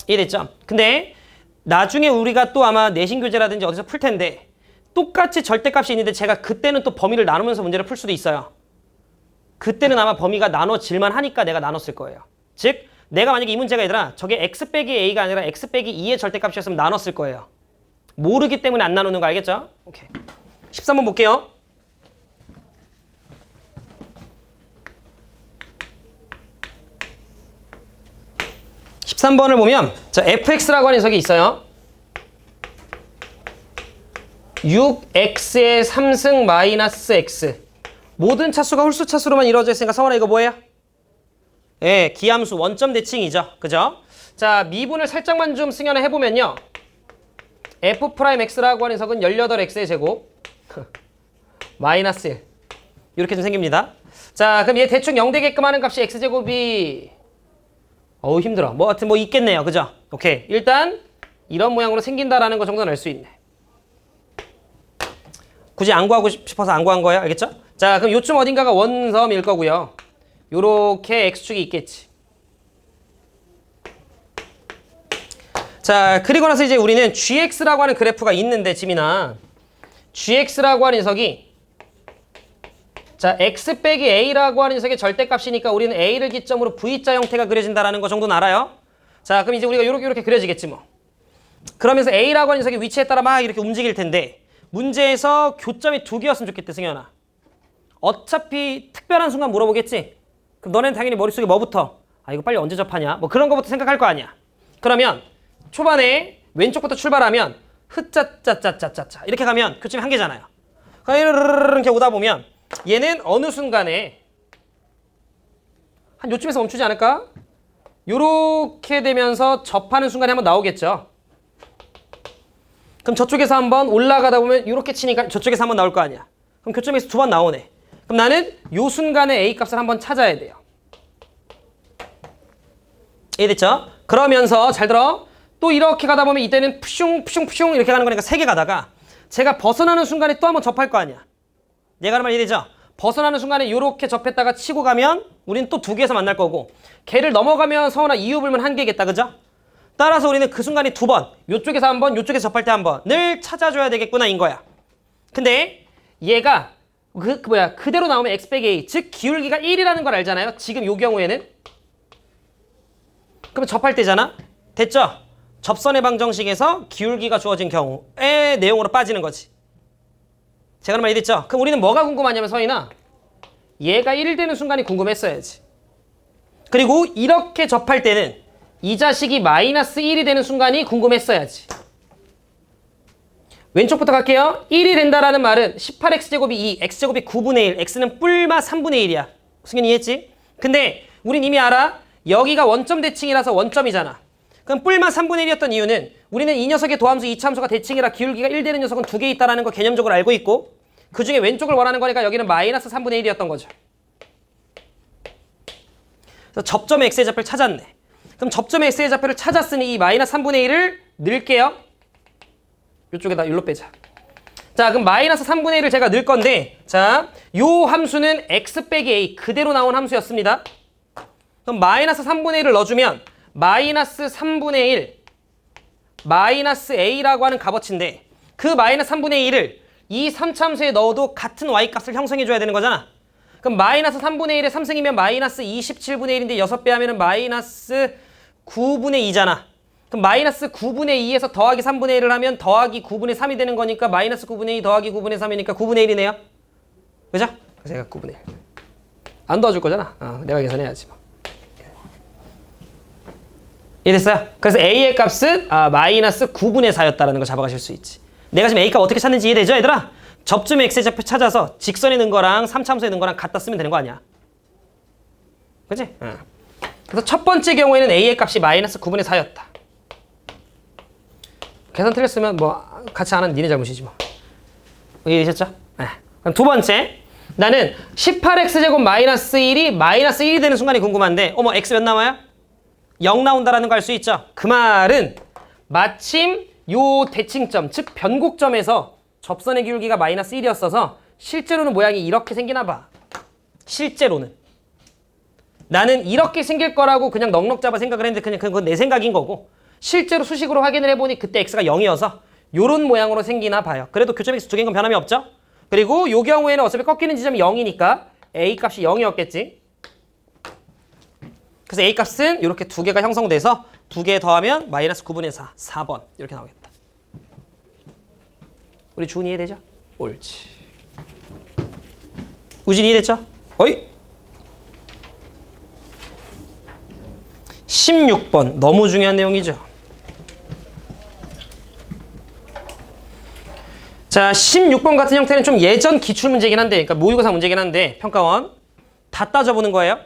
S1: 이해됐죠? 근데 나중에 우리가 또 아마 내신 교재라든지 어디서 풀 텐데 똑같이 절대값이 있는데 제가 그때는 또 범위를 나누면서 문제를 풀 수도 있어요. 그때는 아마 범위가 나눠질만 하니까 내가 나눴을 거예요. 즉 내가 만약에 이 문제가 얘들아 저게 x 빼기 a가 아니라 x 빼기 2의 절대값이었으면 나눴을 거예요. 모르기 때문에 안 나누는 거 알겠죠? 오케이. 13번 볼게요. (13번을) 보면 자 fx라고 하는 녀석이 있어요. 6x의 3승 마이너스 x. 모든 차수가 홀수 차수로만 이루어져 있으니까 성원아 이거 뭐예요? 예, 기함수 원점 대칭이죠. 그죠? 자, 미분을 살짝만 좀 승연을 해보면요. f'x라고 하는 녀석은 18x의 제곱 마이너스 1 이렇게 좀 생깁니다. 자, 그럼 얘 대충 0 되게끔 하는 값이 x제곱이 어우 힘들어. 뭐 하여튼 뭐 있겠네요. 그죠? 오케이. 일단 이런 모양으로 생긴다라는 거 정도는 알 수 있네. 굳이 안 구하고 싶어서 안 구한 거예요. 알겠죠? 자, 그럼 요쯤 어딘가가 원섬일 거고요. 요렇게 x축이 있겠지. 자, 그리고 나서 이제 우리는 gx라고 하는 그래프가 있는데 지민아 gx라고 하는 녀석이 자 x 빼기 a라고 하는 녀석의 절대값이니까 우리는 a를 기점으로 v자 형태가 그려진다라는 거 정도는 알아요. 자, 그럼 이제 우리가 요렇게 그려지겠지 뭐. 그러면서 a라고 하는 녀석의 위치에 따라 막 이렇게 움직일 텐데 문제에서 교점이 2개였으면 좋겠대 승현아. 어차피 특별한 순간 물어보겠지. 그럼 너네는 당연히 머릿속에 뭐부터? 아 이거 빨리 언제 접하냐? 뭐 그런 거부터 생각할 거 아니야. 그러면 초반에 왼쪽부터 출발하면 흐짜짜짜짜짜짜 이렇게 가면 교점이 한 개잖아요. 이렇게 오다 보면 얘는 어느 순간에 한 요쯤에서 멈추지 않을까? 요렇게 되면서 접하는 순간에 한번 나오겠죠. 그럼 저쪽에서 한번 올라가다 보면 요렇게 치니까 저쪽에서 한번 나올 거 아니야. 그럼 교점에서 두 번 나오네. 그럼 나는 요 순간에 A 값을 한번 찾아야 돼요. 이해됐죠? 그러면서 잘 들어. 또 이렇게 가다 보면 이때는 푸슝 푸슝 푸슝 이렇게 가는 거니까 3개 가다가 제가 벗어나는 순간에 또 한번 접할 거 아니야. 내가 하는 말 이해되죠? 벗어나는 순간에 이렇게 접했다가 치고 가면 우리는 또 2개에서 만날 거고 걔를 넘어가면 서운한 이유불문 1개겠다. 그죠? 따라서 우리는 그 순간에 2번 요쪽에서 한 번, 요쪽에서 접할 때 한 번 늘 찾아줘야 되겠구나 인 거야. 근데 얘가 그대로 나오면 x 빼기 a 즉 기울기가 1이라는 걸 알잖아요. 지금 요 경우에는 그럼 접할 때잖아. 됐죠? 접선의 방정식에서 기울기가 주어진 경우의 내용으로 빠지는 거지. 제가 하는 말 이해됐죠? 그럼 우리는 뭐가 궁금하냐면 서인아 얘가 1 되는 순간이 궁금했어야지. 그리고 이렇게 접할 때는 이 자식이 마이너스 1이 되는 순간이 궁금했어야지. 왼쪽부터 갈게요. 1이 된다라는 말은 18x제곱이 2, x제곱이 9분의 1, x는 뿔마 3분의 1이야. 승현이 이해했지? 근데 우린 이미 알아. 여기가 원점 대칭이라서 원점이잖아. 그럼 뿔마 3분의 1이었던 이유는 우리는 이 녀석의 도함수 이차함수가 대칭이라 기울기가 1 되는 녀석은 2개 있다는 거 개념적으로 알고 있고 그 중에 왼쪽을 원하는 거니까 여기는 마이너스 3분의 1이었던 거죠. 그래서 접점의 x의 좌표를 찾았네. 그럼 접점의 x의 좌표를 찾았으니 이 마이너스 3분의 1을 넣을게요. 이쪽에다 일로 빼자. 자, 그럼 마이너스 3분의 1을 제가 넣을 건데 자, 요 함수는 x 빼기 a 그대로 나온 함수였습니다. 그럼 마이너스 3분의 1을 넣어주면 마이너스 3분의 1 마이너스 a라고 하는 값어치인데 그 마이너스 3분의 1을 이 3차함수에 넣어도 같은 y값을 형성해줘야 되는 거잖아. 그럼 마이너스 3분의 1에 3승이면 마이너스 27분의 1인데 6배 하면 마이너스 9분의 2잖아. 그럼 마이너스 9분의 2에서 더하기 3분의 1을 하면 더하기 9분의 3이 되는 거니까 마이너스 9분의 2 더하기 9분의 3이니까 9분의 1이네요. 그죠? 그래서 얘가 9분의 1. 안 도와줄 거잖아. 내가 계산해야지 뭐. 이해됐어요? 그래서 a의 값은 마이너스 9분의 4였다라는 걸 잡아가실 수 있지. 내가 지금 a값 어떻게 찾는지 이해되죠, 얘들아? 접점의 x의 좌표 찾아서 직선에 넣은 거랑 3차함수에 넣은 거랑 갖다 쓰면 되는 거 아니야? 그치? 그래서 첫 번째 경우에는 a의 값이 마이너스 9분의 4였다. 계산 틀렸으면 뭐 같이 안 하는 니네 잘못이지 뭐. 이해되셨죠? 그럼 두 번째, 나는 18x제곱 마이너스 1이 마이너스 1이 되는 순간이 궁금한데 어머 x 몇 나와요? 0 나온다라는 거 알 수 있죠? 그 말은 마침 요 대칭점, 즉 변곡점에서 접선의 기울기가 마이너스 1이었어서 실제로는 모양이 이렇게 생기나 봐. 실제로는. 나는 이렇게 생길 거라고 그냥 넉넉 잡아 생각을 했는데 그냥 그건 내 생각인 거고 실제로 수식으로 확인을 해보니 그때 x가 0이어서 요런 모양으로 생기나 봐요. 그래도 교점 x 두 개인 건 변함이 없죠? 그리고 요 경우에는 어차피 꺾이는 지점이 0이니까 a 값이 0이었겠지. 그래서 a 값은 이렇게 두 개가 형성돼서 두 개 더하면 마이너스 9분의 4, 4번 이렇게 나오겠다. 우리 주은 이해되죠? 옳지. 우진 이해됐죠? 어이? 16번 너무 중요한 내용이죠. 자, 16번 같은 형태는 좀 예전 기출문제긴 한데 그러니까 모의고사 문제긴 한데 평가원 다 따져보는 거예요.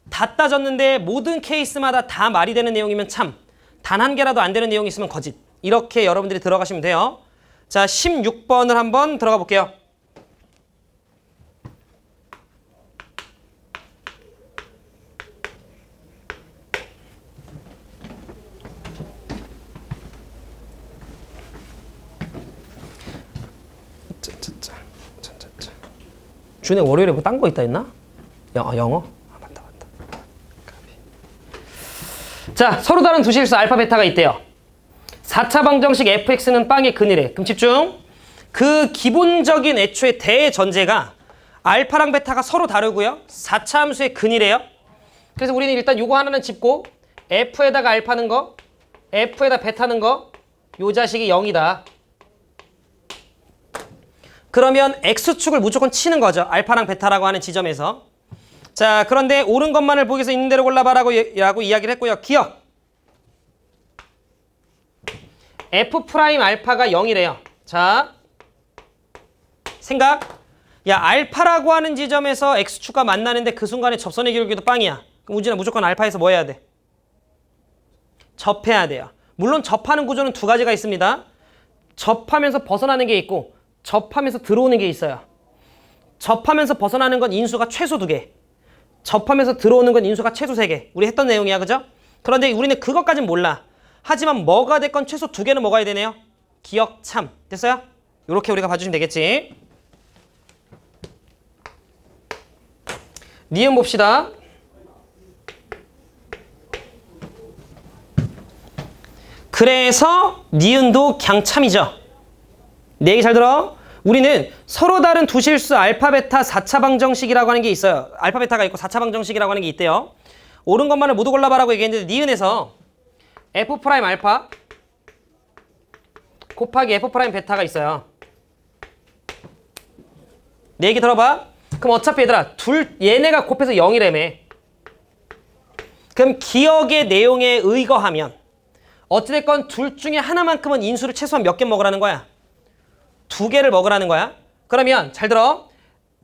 S1: 다 따졌는데 모든 케이스마다 다 말이 되는 내용이면 참, 단 한 개라도 안 되는 내용이 있으면 거짓. 이렇게 여러분들이 들어가시면 돼요. 자, 16번을 한번 들어가 볼게요. 준에 월요일에 뭐 딴 거 있다 했나? 영어? 맞다. 자, 서로 다른 두 실수 알파 베타가 있대요. 4차 방정식 fx는 빵의 근이래. 그럼 집중. 그 기본적인 애초에 대전제가 알파랑 베타가 서로 다르고요. 4차 함수의 근이래요. 그래서 우리는 일단 요거 하나는 짚고 f에다가 알파는 거, f에다 베타는 거, 요 자식이 0이다. 그러면 x축을 무조건 치는 거죠. 알파랑 베타라고 하는 지점에서. 자, 그런데 옳은 것만을 보기 위해서 있는 대로 골라봐라고 이야기를 했고요. 기억. f 프라임 알파가 0이래요. 자, 생각. 야, 알파라고 하는 지점에서 x축과 만나는데 그 순간에 접선의 기울기도 빵이야. 그럼 우진아 무조건 알파에서 뭐 해야 돼? 접해야 돼요. 물론 접하는 구조는 두 가지가 있습니다. 접하면서 벗어나는 게 있고 접하면서 들어오는 게 있어요. 접하면서 벗어나는 건 인수가 최소 2개. 접하면서 들어오는 건 인수가 최소 3개. 우리 했던 내용이야, 그죠? 그런데 우리는 그것까진 몰라. 하지만 뭐가 됐건 최소 2개는 먹어야 되네요. 기억 참. 됐어요? 이렇게 우리가 봐주시면 되겠지. 니은 봅시다. 그래서 니은도 그냥 참이죠. 내 얘기 잘 들어. 우리는 서로 다른 두 실수 알파 베타 4차 방정식이라고 하는 게 있어요. 알파 베타가 있고 4차 방정식이라고 하는 게 있대요. 옳은 것만을 모두 골라봐라고 얘기했는데 니은에서 f 프라임 알파 곱하기 f 프라임 베타가 있어요. 내 얘기 들어봐. 그럼 어차피 얘들아 얘네가 곱해서 0이라며. 그럼 기억의 내용에 의거하면 어찌됐건 둘 중에 하나만큼은 인수를 최소한 몇 개 먹으라는 거야? 2개를 먹으라는 거야. 그러면 잘 들어.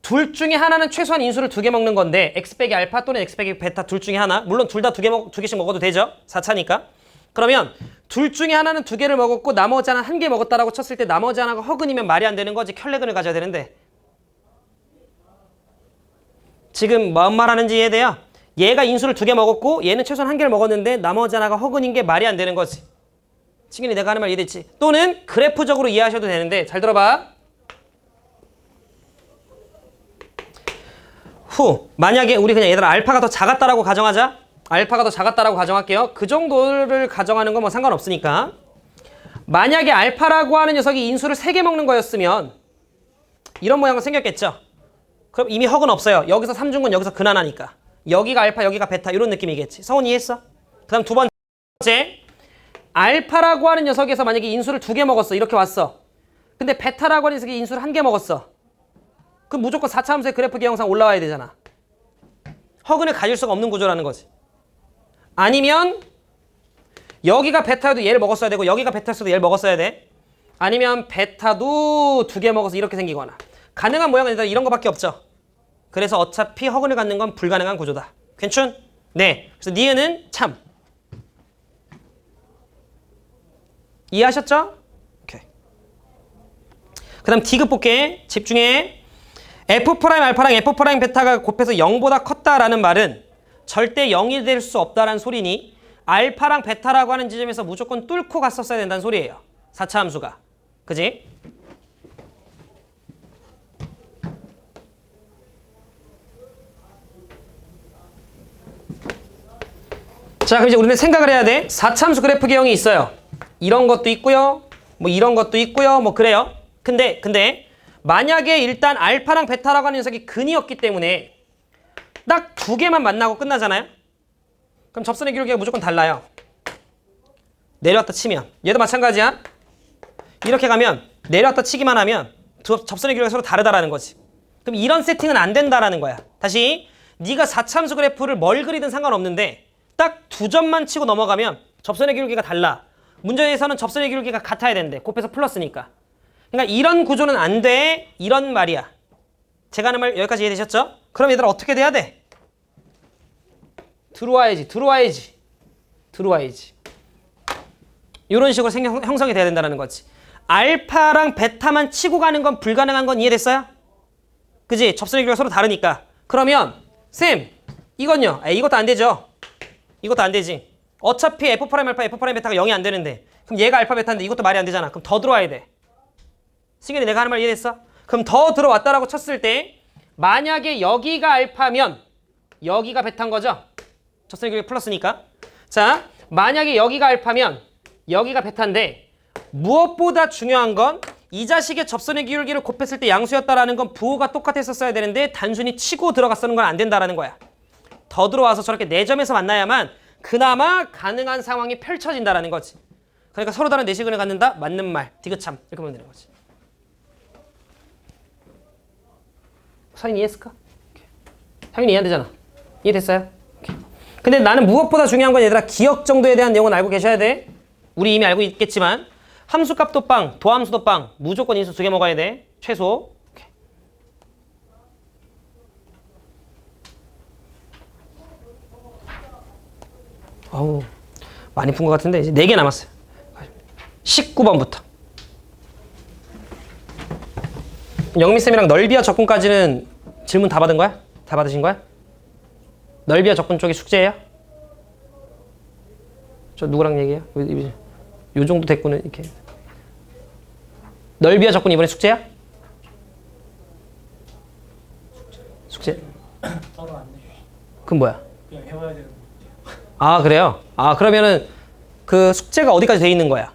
S1: 둘 중에 하나는 최소한 인수를 2개 먹는 건데 x 빼기 알파 또는 x 빼기 베타 둘 중에 하나. 물론 둘 다 2개씩 먹어도 되죠. 4차니까. 그러면 둘 중에 하나는 2개를 먹었고 나머지 하나는 1개 먹었다라고 쳤을 때 나머지 하나가 허근이면 말이 안 되는 거지. 켤레근을 가져야 되는데. 지금 뭔 말하는지 이해돼요? 얘가 인수를 2개 먹었고 얘는 최소한 1개를 먹었는데 나머지 하나가 허근인 게 말이 안 되는 거지. 친구니 내가 하는 말 이해됐지? 또는 그래프적으로 이해하셔도 되는데 잘 들어봐. 만약에 우리 그냥 얘들아 알파가 더 작았다라고 가정하자. 알파가 더 작았다라고 가정할게요. 그 정도를 가정하는 건 뭐 상관없으니까. 만약에 알파라고 하는 녀석이 인수를 3개 먹는 거였으면 이런 모양은 생겼겠죠. 그럼 이미 허근 없어요. 여기서 3준 건 여기서 근 하나니까. 여기가 알파 여기가 베타 이런 느낌이겠지. 성훈 이해했어? 그 다음 두 번째 알파라고 하는 녀석에서 만약에 인수를 2개 먹었어. 이렇게 왔어. 근데 베타라고 하는 녀석이 인수를 1개 먹었어. 그럼 무조건 4차 함수의 그래프 개형상 올라와야 되잖아. 허근을 가질 수가 없는 구조라는 거지. 아니면 여기가 베타여도 얘를 먹었어야 되고 여기가 베타였어도 얘를 먹었어야 돼. 아니면 베타도 2개 먹어서 이렇게 생기거나. 가능한 모양은 일단 이런 거밖에 없죠. 그래서 어차피 허근을 갖는 건 불가능한 구조다. 괜춘? 네. 그래서 니은은 참. 이해하셨죠? 오케이. 그 다음 D급 볼게. 집중해. F 프라임 알파랑 F 프라임 베타가 곱해서 0보다 컸다라는 말은 절대 0이 될 수 없다라는 소리니 알파랑 베타라고 하는 지점에서 무조건 뚫고 갔었어야 된다는 소리예요. 4차 함수가. 그지? 자, 그럼 이제 우리는 생각을 해야 돼. 4차 함수 그래프 개형이 있어요. 이런 것도 있고요. 뭐 이런 것도 있고요. 뭐 그래요. 근데 만약에 일단 알파랑 베타라고 하는 녀석이 근이었기 때문에 딱 2개만 만나고 끝나잖아요. 그럼 접선의 기울기가 무조건 달라요. 내려왔다 치면 얘도 마찬가지야. 이렇게 가면 내려왔다 치기만 하면 접선의 기울기가 서로 다르다라는 거지. 그럼 이런 세팅은 안 된다라는 거야. 다시 네가 4차 함수 그래프를 뭘 그리든 상관없는데 딱 2점만 치고 넘어가면 접선의 기울기가 달라. 문제에서는 접선의 기울기가 같아야 되는데 곱해서 플러스니까. 그러니까 이런 구조는 안 돼. 이런 말이야. 제가 하는 말 여기까지 이해되셨죠? 그럼 얘들아 어떻게 돼야 돼? 들어와야지. 이런 식으로 형성이 돼야 된다는 거지. 알파랑 베타만 치고 가는 건 불가능한 건 이해됐어요? 그지? 접선의 기울기가 서로 다르니까. 그러면 쌤 이건요? 이것도 안 되죠. 이것도 안 되지. 어차피 F 프라임 알파, F 프라임 베타가 0이 안 되는데 그럼 얘가 알파 베타인데 이것도 말이 안 되잖아. 그럼 더 들어와야 돼. 승현이 내가 하는 말 이해됐어? 그럼 더 들어왔다라고 쳤을 때 만약에 여기가 알파면 여기가 베타인 거죠? 접선의 기울기 플러스니까. 자, 만약에 여기가 알파면 여기가 베타인데 무엇보다 중요한 건 이 자식의 접선의 기울기를 곱했을 때 양수였다라는 건 부호가 똑같았었어야 되는데 단순히 치고 들어갔었는 건 안 된다라는 거야. 더 들어와서 저렇게 4점에서 만나야만 그나마 가능한 상황이 펼쳐진다라는 거지. 그러니까 서로 다른 내시근을 갖는다? 맞는 말. 디귿참. 이렇게 보면 되는 거지. 서인 이해했을까? 당연히 이해 안 되잖아. 이해됐어요? 근데 나는 무엇보다 중요한 건 얘들아 기억 정도에 대한 내용은 알고 계셔야 돼. 우리 이미 알고 있겠지만 함수값도 빵, 도함수도 빵, 무조건 인수 2개 먹어야 돼. 최소. 어우, 많이 푼 것 같은데 이제 4개 남았어요. 19번부터. 영미쌤이랑 넓이와 적분까지는 질문 다 받은 거야? 다 받으신 거야? 넓이와 적분 쪽이 숙제예요? 저 누구랑 얘기해요? 요 정도 됐구는 이렇게. 넓이와 적분 이번에 숙제야? 숙제?
S2: 따로 안 내요.
S1: 그럼 뭐야?
S2: 그냥 해봐야 되는 거.
S1: 아 그래요? 아 그러면은 그 숙제가 어디까지 돼 있는 거야?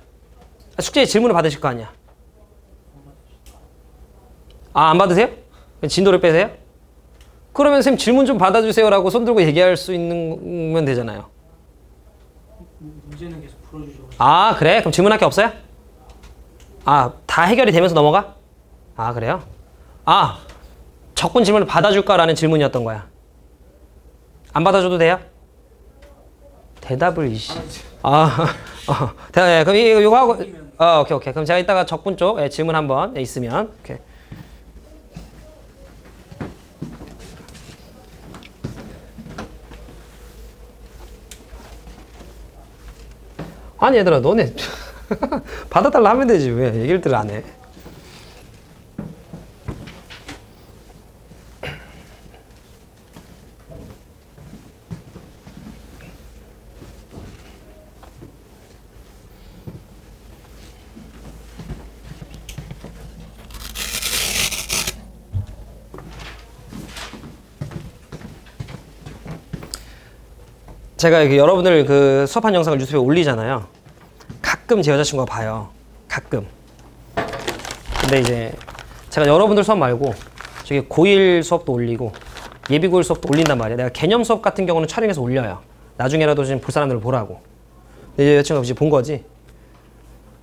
S1: 숙제에 질문을 받으실 거 아니야? 아 안 받으세요? 진도를 빼세요? 그러면 쌤 질문 좀 받아주세요라고 손 들고 얘기할 수 있는 되잖아요.
S2: 문제는 계속 풀어주셔.
S1: 아 그래? 그럼 질문할 게 없어요? 아 다 해결이 되면서 넘어가? 아 그래요? 아 적분 질문을 받아줄까라는 질문이었던 거야. 안 받아줘도 돼요? 대답을 이씨. 그럼 이거 하고 오케이. 그럼 제가 이따가 적분 쪽 질문 한번 있으면 오케이. 아니 얘들아 너네 받아달라 하면 되지 왜 얘기를 안 해? 제가 여러분들 그 수업한 영상을 유튜브에 올리잖아요. 가끔 제 여자친구가 봐요. 가끔. 근데 이제 제가 여러분들 수업 말고 저기 고1 수업도 올리고 예비 고1 수업도 올린단 말이에요. 내가 개념 수업 같은 경우는 촬영해서 올려요. 나중에라도 지금 볼 사람들 보라고. 근데 여자친구가 이제 본 거지.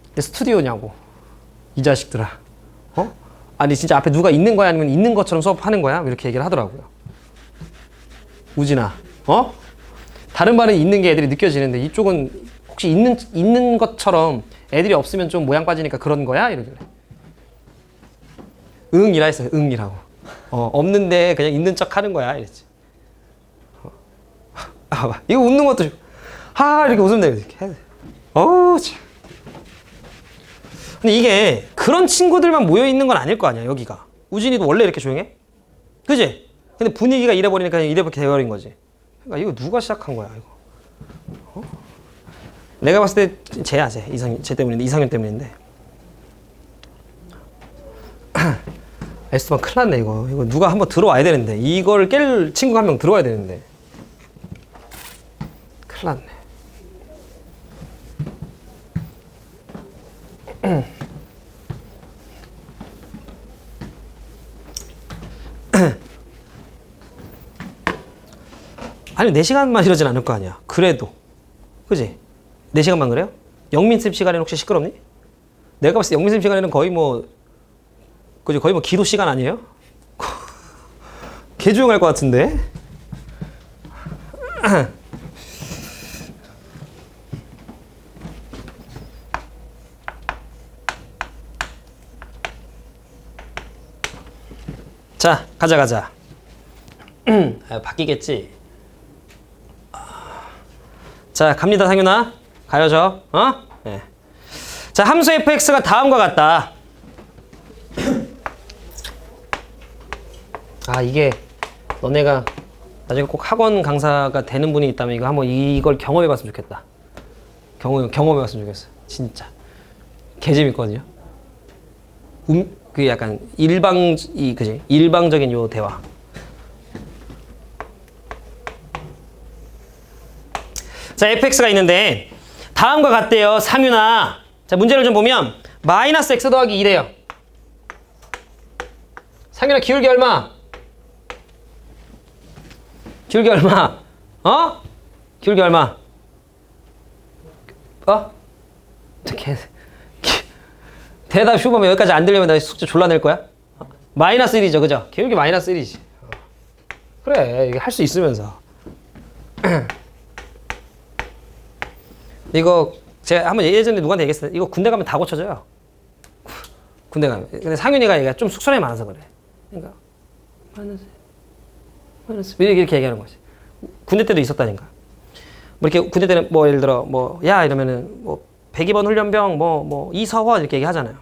S1: 근데 스튜디오냐고. 이 자식들아. 어? 아니 진짜 앞에 누가 있는 거야 아니면 있는 것처럼 수업하는 거야? 이렇게 얘기를 하더라고요. 우진아. 어? 다른 반에 있는 게 애들이 느껴지는데 이쪽은 혹시 있는 것처럼 애들이 없으면 좀 모양 빠지니까 그런 거야? 이러길래. 응이라 했어요. 응이라고. 없는데 그냥 있는 척 하는 거야. 이랬지. 이거 웃는 것도 이렇게 웃으면 돼. 이렇게. 참. 근데 이게 그런 친구들만 모여 있는 건 아닐 거 아니야. 여기가. 우진이도 원래 이렇게 조용해? 그지? 근데 분위기가 이래버리니까 그냥 이래버리게 돼버린 거지. 그러니까 이거 누가 시작한 거야 이거? 내가 봤을 때 쟤야 쟤 때문인데 이상현 때문인데. 에스토반 큰일 났네 이거 누가 한번 들어와야 되는데 이걸 깰 친구가 한 명 들어와야 되는데 큰일 났네. 아니 4시간만 이러진 않을 거 아니야. 그래도 그지? 4시간만 그래요? 영민쌤 시간에는 혹시 시끄럽니? 내가 봤을 때 영민쌤 시간에는 거의 뭐 그지? 거의 뭐 기도 시간 아니에요? 개 조용할 것 같은데? 자 가자. 바뀌겠지? 자 갑니다 상윤아. 가요 저. 네. 자 함수 fx가 다음과 같다. 이게 너네가 나중에 꼭 학원 강사가 되는 분이 있다면 이거 한번 이걸 경험해 봤으면 좋겠다. 경험해 봤으면 좋겠어. 진짜 개재밌거든요. 그게 약간 일방적인 요 대화. 자 fx가 있는데 다음과 같대요. 상윤아. 자 문제를 좀 보면 마이너스 x 더하기 2래요. 상윤아 기울기 얼마? 기울기 얼마? 기울기 얼마? 대답 휴보면 여기까지 안 들리면 나 숙제 졸라 낼 거야? 마이너스 1이죠 그죠? 기울기 마이너스 1이지. 그래 이게 할 수 있으면서. 이거 제가 한번 예전에 누구한테 얘기했어요. 이거 군대 가면 다 고쳐져요. 군대 가면. 근데 상윤이가 얘가 좀 숙소에 많아서 그래. 그러니까 마이너스 이렇게 얘기하는 거지. 군대 때도 있었다니까. 뭐 이렇게 군대 때는 뭐 예를 들어 뭐 야 이러면은 뭐 102번 훈련병 뭐 이서원 이렇게 얘기하잖아요.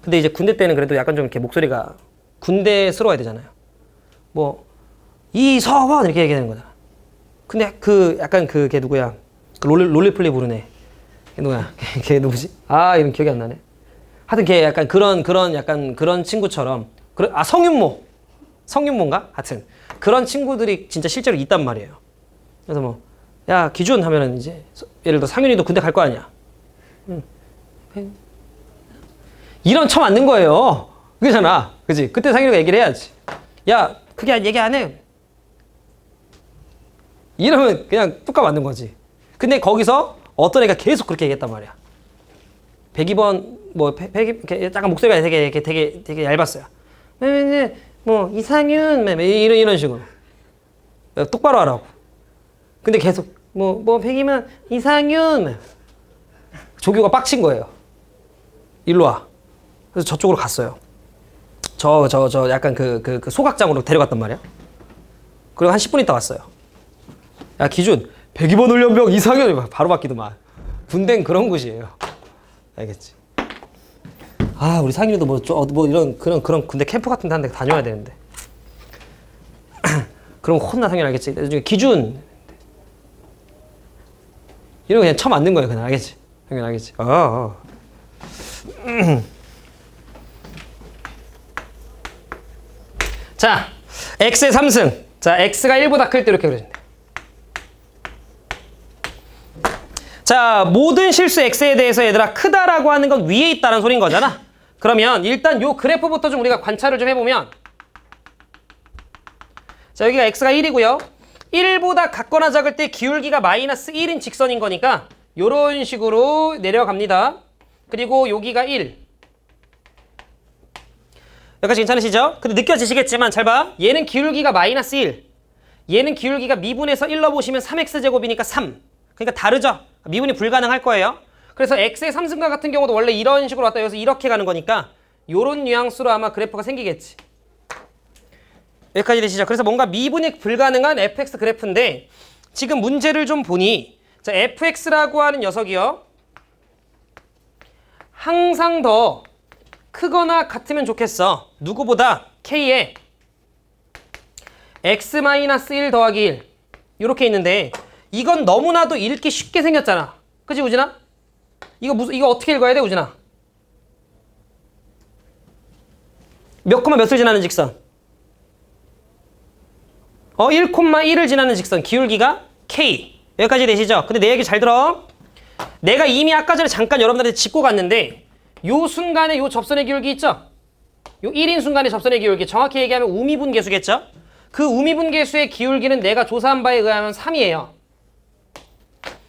S1: 근데 이제 군대 때는 그래도 약간 좀 이렇게 목소리가 군대스러워야 되잖아요. 뭐 이서원 이렇게 얘기하는 거잖아. 근데 그 약간 걔 누구야? 그 롤리플레이 부르네. 걔 누구야? 걔 누구지? 아 이름 기억이 안 나네. 하여튼 걔 약간 그런 친구처럼 성윤모인가? 하여튼 그런 친구들이 진짜 실제로 있단 말이에요. 그래서 뭐 야 기준 하면은 이제 예를 들어 상윤이도 군대 갈 거 아니야. 이런 쳐 맞는 거예요. 그잖아, 그지? 그때 상윤이가 얘기를 해야지. 야 그게 얘기 안 해. 이러면 그냥 뚝까 맞는 거지. 근데 거기서 어떤 애가 계속 그렇게 얘기했단 말이야. 102번 뭐 약간 목소리가 되게 얇았어요. 뭐 이상윤 이런 식으로 똑바로 하라고. 근데 계속 뭐 100이면 이상윤 조교가 빡친 거예요. 일로 와. 그래서 저쪽으로 갔어요. 저 약간 그 소각장으로 데려갔단 말이야. 그리고 한 10분 있다 왔어요. 야 기준 102번 훈련병 이상현 바로 바뀌더만. 군대는 그런 곳이에요. 알겠지? 아 우리 상윤이도 뭐 이런 그런 군대 캠프 같은 데 한 데 다녀야 되는데. 그럼 혼나 상윤 알겠지? 나중에 기준 이런 거 그냥 쳐 맞는 거예요. 그냥 알겠지? 상윤 알겠지? 자 x의 3승. 자 x가 1보다 클 때 이렇게 그려진대. 자, 모든 실수 x에 대해서 얘들아 크다라고 하는 건 위에 있다는 소린 거잖아. 그러면 일단 요 그래프부터 좀 우리가 관찰을 좀 해보면, 자 여기가 x가 1이고요. 1보다 같거나 작을 때 기울기가 마이너스 1인 직선인 거니까 요런 식으로 내려갑니다. 그리고 여기가 1. 여기까지 괜찮으시죠? 근데 느껴지시겠지만 잘 봐. 얘는 기울기가 마이너스 1. 얘는 기울기가 미분해서 1 넣어보시면 3x제곱이니까 3. 그러니까 다르죠? 미분이 불가능할 거예요. 그래서 x의 3승과 같은 경우도 원래 이런 식으로 왔다 여기서 이렇게 가는 거니까 요런 뉘앙스로 아마 그래프가 생기겠지. 여기까지 되시죠? 그래서 뭔가 미분이 불가능한 fx 그래프인데 지금 문제를 좀 보니 자 fx라고 하는 녀석이요. 항상 더 크거나 같으면 좋겠어. 누구보다 k에 x-1 더하기 1 이렇게 있는데 이건 너무나도 읽기 쉽게 생겼잖아. 그치 우진아? 이거 어떻게 읽어야 돼 우진아? 몇 콤마 몇을 지나는 직선? 1,1을 지나는 직선 기울기가 k. 여기까지 되시죠? 근데 내 얘기 잘 들어. 내가 이미 아까 전에 잠깐 여러분들한테 짚고 갔는데 요 순간에 요 접선의 기울기 있죠? 요 1인 순간의 접선의 기울기 정확히 얘기하면 우미분계수겠죠? 그 우미분계수의 기울기는 내가 조사한 바에 의하면 3이에요.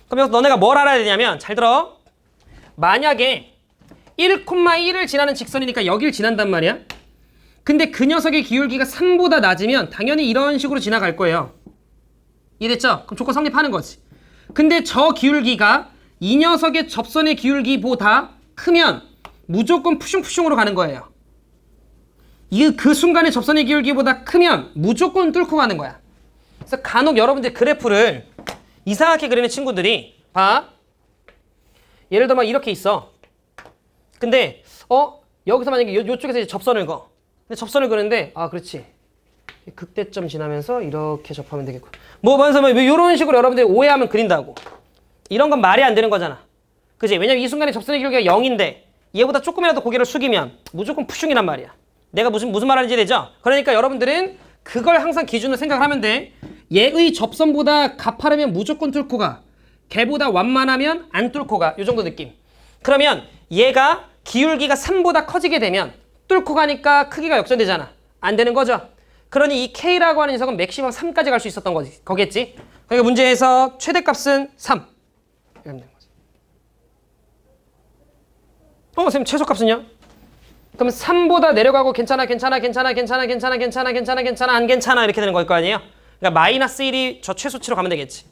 S1: 그럼 여기서 너네가 뭘 알아야 되냐면 잘 들어. 만약에 1,1을 지나는 직선이니까 여길 지난단 말이야. 근데 그 녀석의 기울기가 3보다 낮으면 당연히 이런 식으로 지나갈 거예요. 이해됐죠? 그럼 조건 성립하는 거지. 근데 저 기울기가 이 녀석의 접선의 기울기보다 크면 무조건 푸슝푸슝으로 가는 거예요. 그 순간의 접선의 기울기보다 크면 무조건 뚫고 가는 거야. 그래서 간혹 여러분들 그래프를 이상하게 그리는 친구들이 봐. 예를 들어 막 이렇게 있어. 근데 여기서 만약에 요쪽에서 이제 접선을 그어. 근데 접선을 그는데 그렇지. 극대점 지나면서 이렇게 접하면 되겠고. 뭐 이런 식으로 여러분들이 오해하면 그린다고. 이런 건 말이 안 되는 거잖아. 그지? 왜냐면 이 순간에 접선의 기울기가 0인데 얘보다 조금이라도 고개를 숙이면 무조건 푸슝이란 말이야. 내가 무슨 말 하는지 되죠? 그러니까 여러분들은 그걸 항상 기준으로 생각을 하면 돼. 얘의 접선보다 가파르면 무조건 뚫고 가. 걔보다 완만하면 안 뚫고 가. 요 정도 느낌. 그러면 얘가 기울기가 3보다 커지게 되면 뚫고 가니까 크기가 역전되잖아. 안 되는 거죠? 그러니 이 K라고 하는 녀석은 맥시멈 3까지 갈 수 있었던 거겠지? 그러니까 문제에서 최대값은 3. 이러면 되는 거지. 선생님 최소값은요? 그럼 3보다 내려가고 괜찮아 안 괜찮아 이렇게 되는 걸 거 아니에요? 그러니까 마이너스 1이 저 최소치로 가면 되겠지.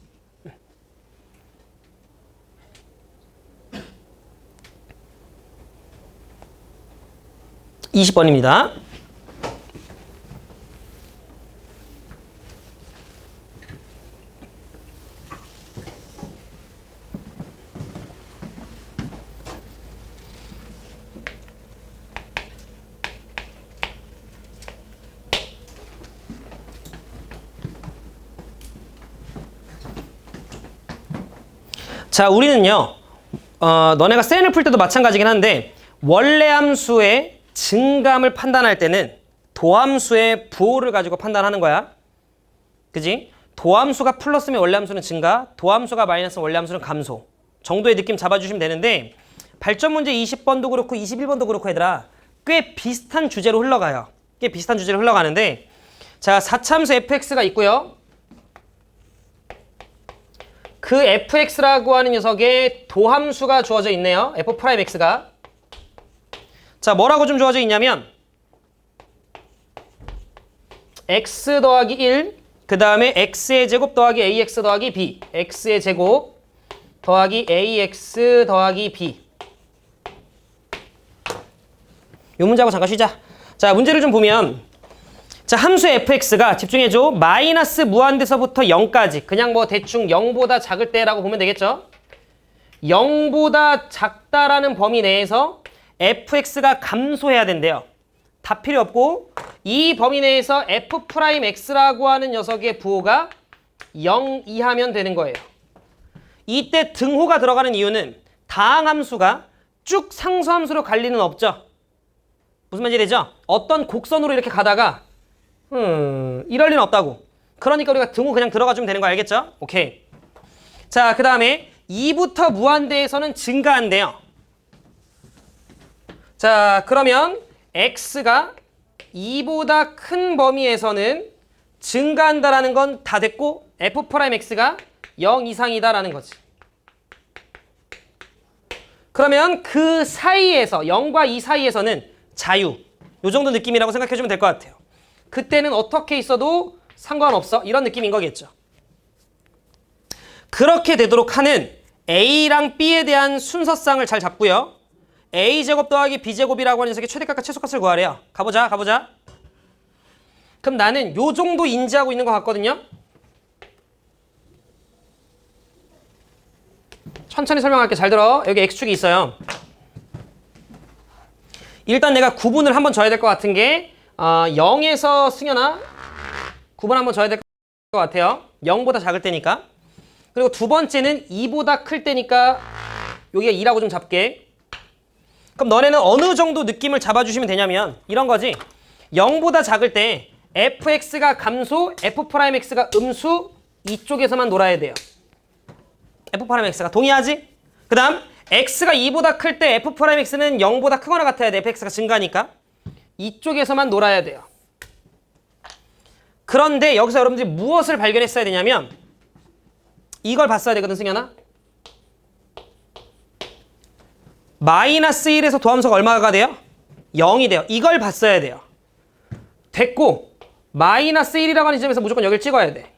S1: 20번입니다. 자, 우리는요. 너네가 센을 풀 때도 마찬가지긴 한데 원래 함수의 증감을 판단할 때는 도함수의 부호를 가지고 판단하는 거야. 그지? 도함수가 플러스면 원래 함수는 증가, 도함수가 마이너스면 원래 함수는 감소 정도의 느낌 잡아주시면 되는데 발전 문제 20번도 그렇고 21번도 그렇고 얘들아 꽤 비슷한 주제로 흘러가요. 꽤 비슷한 주제로 흘러가는데 자, 4차함수 fx가 있고요. 그 fx라고 하는 녀석에 도함수가 주어져 있네요. f'x가. 자, 뭐라고 좀 주어져 있냐면 x 더하기 1, 그 다음에 x의 제곱 더하기 ax 더하기 b, x의 제곱 더하기 ax 더하기 b. 요 문제하고 잠깐 쉬자. 자, 문제를 좀 보면 자, 함수 fx가 집중해줘. 마이너스 무한대서부터 0까지 그냥 뭐 대충 0보다 작을 때라고 보면 되겠죠. 0보다 작다라는 범위 내에서 fx가 감소해야 된대요. 다 필요 없고 이 범위 내에서 f'x라고 하는 녀석의 부호가 0 이하면 되는 거예요. 이때 등호가 들어가는 이유는 다항함수가 쭉 상수함수로 갈 리는 없죠. 무슨 말인지 되죠? 어떤 곡선으로 이렇게 가다가 이럴 리는 없다고. 그러니까 우리가 등호 그냥 들어가주면 되는 거 알겠죠? 오케이. 자, 그 다음에 2부터 무한대에서는 증가한대요. 자, 그러면 x가 2보다 큰 범위에서는 증가한다라는 건 다 됐고 f'x가 0 이상이다라는 거지. 그러면 그 사이에서 0과 2 사이에서는 자유. 요 정도 느낌이라고 생각해주면 될 것 같아요. 그때는 어떻게 있어도 상관없어. 이런 느낌인 거겠죠. 그렇게 되도록 하는 A랑 B에 대한 순서상을 잘 잡고요. A제곱 더하기 B제곱이라고 하는 녀석의 최대값과 최소값을 구하래요. 가보자. 그럼 나는 요 정도 인지하고 있는 것 같거든요. 천천히 설명할게. 잘 들어. 여기 X축이 있어요. 일단 내가 구분을 한번 줘야 될 것 같은 게 0에서 승현아 구분 한번 줘야 될 것 같아요. 0보다 작을 때니까. 그리고 두 번째는 2보다 클 때니까 여기가 2라고 좀 잡게. 그럼 너네는 어느 정도 느낌을 잡아주시면 되냐면 이런 거지. 0보다 작을 때 fx가 감소, f'x가 음수 이쪽에서만 놀아야 돼요. f'x가 동의하지? 그 다음 x가 2보다 클 때 f'x는 0보다 크거나 같아야 돼. fx가 증가니까. 이쪽에서만 놀아야 돼요. 그런데 여기서 여러분들이 무엇을 발견했어야 되냐면 이걸 봤어야 되거든, 승현아. 마이너스 1에서 도함수가 얼마가 돼요? 0이 돼요. 이걸 봤어야 돼요. 됐고 마이너스 1이라고 하는 지점에서 무조건 여기를 찍어야 돼.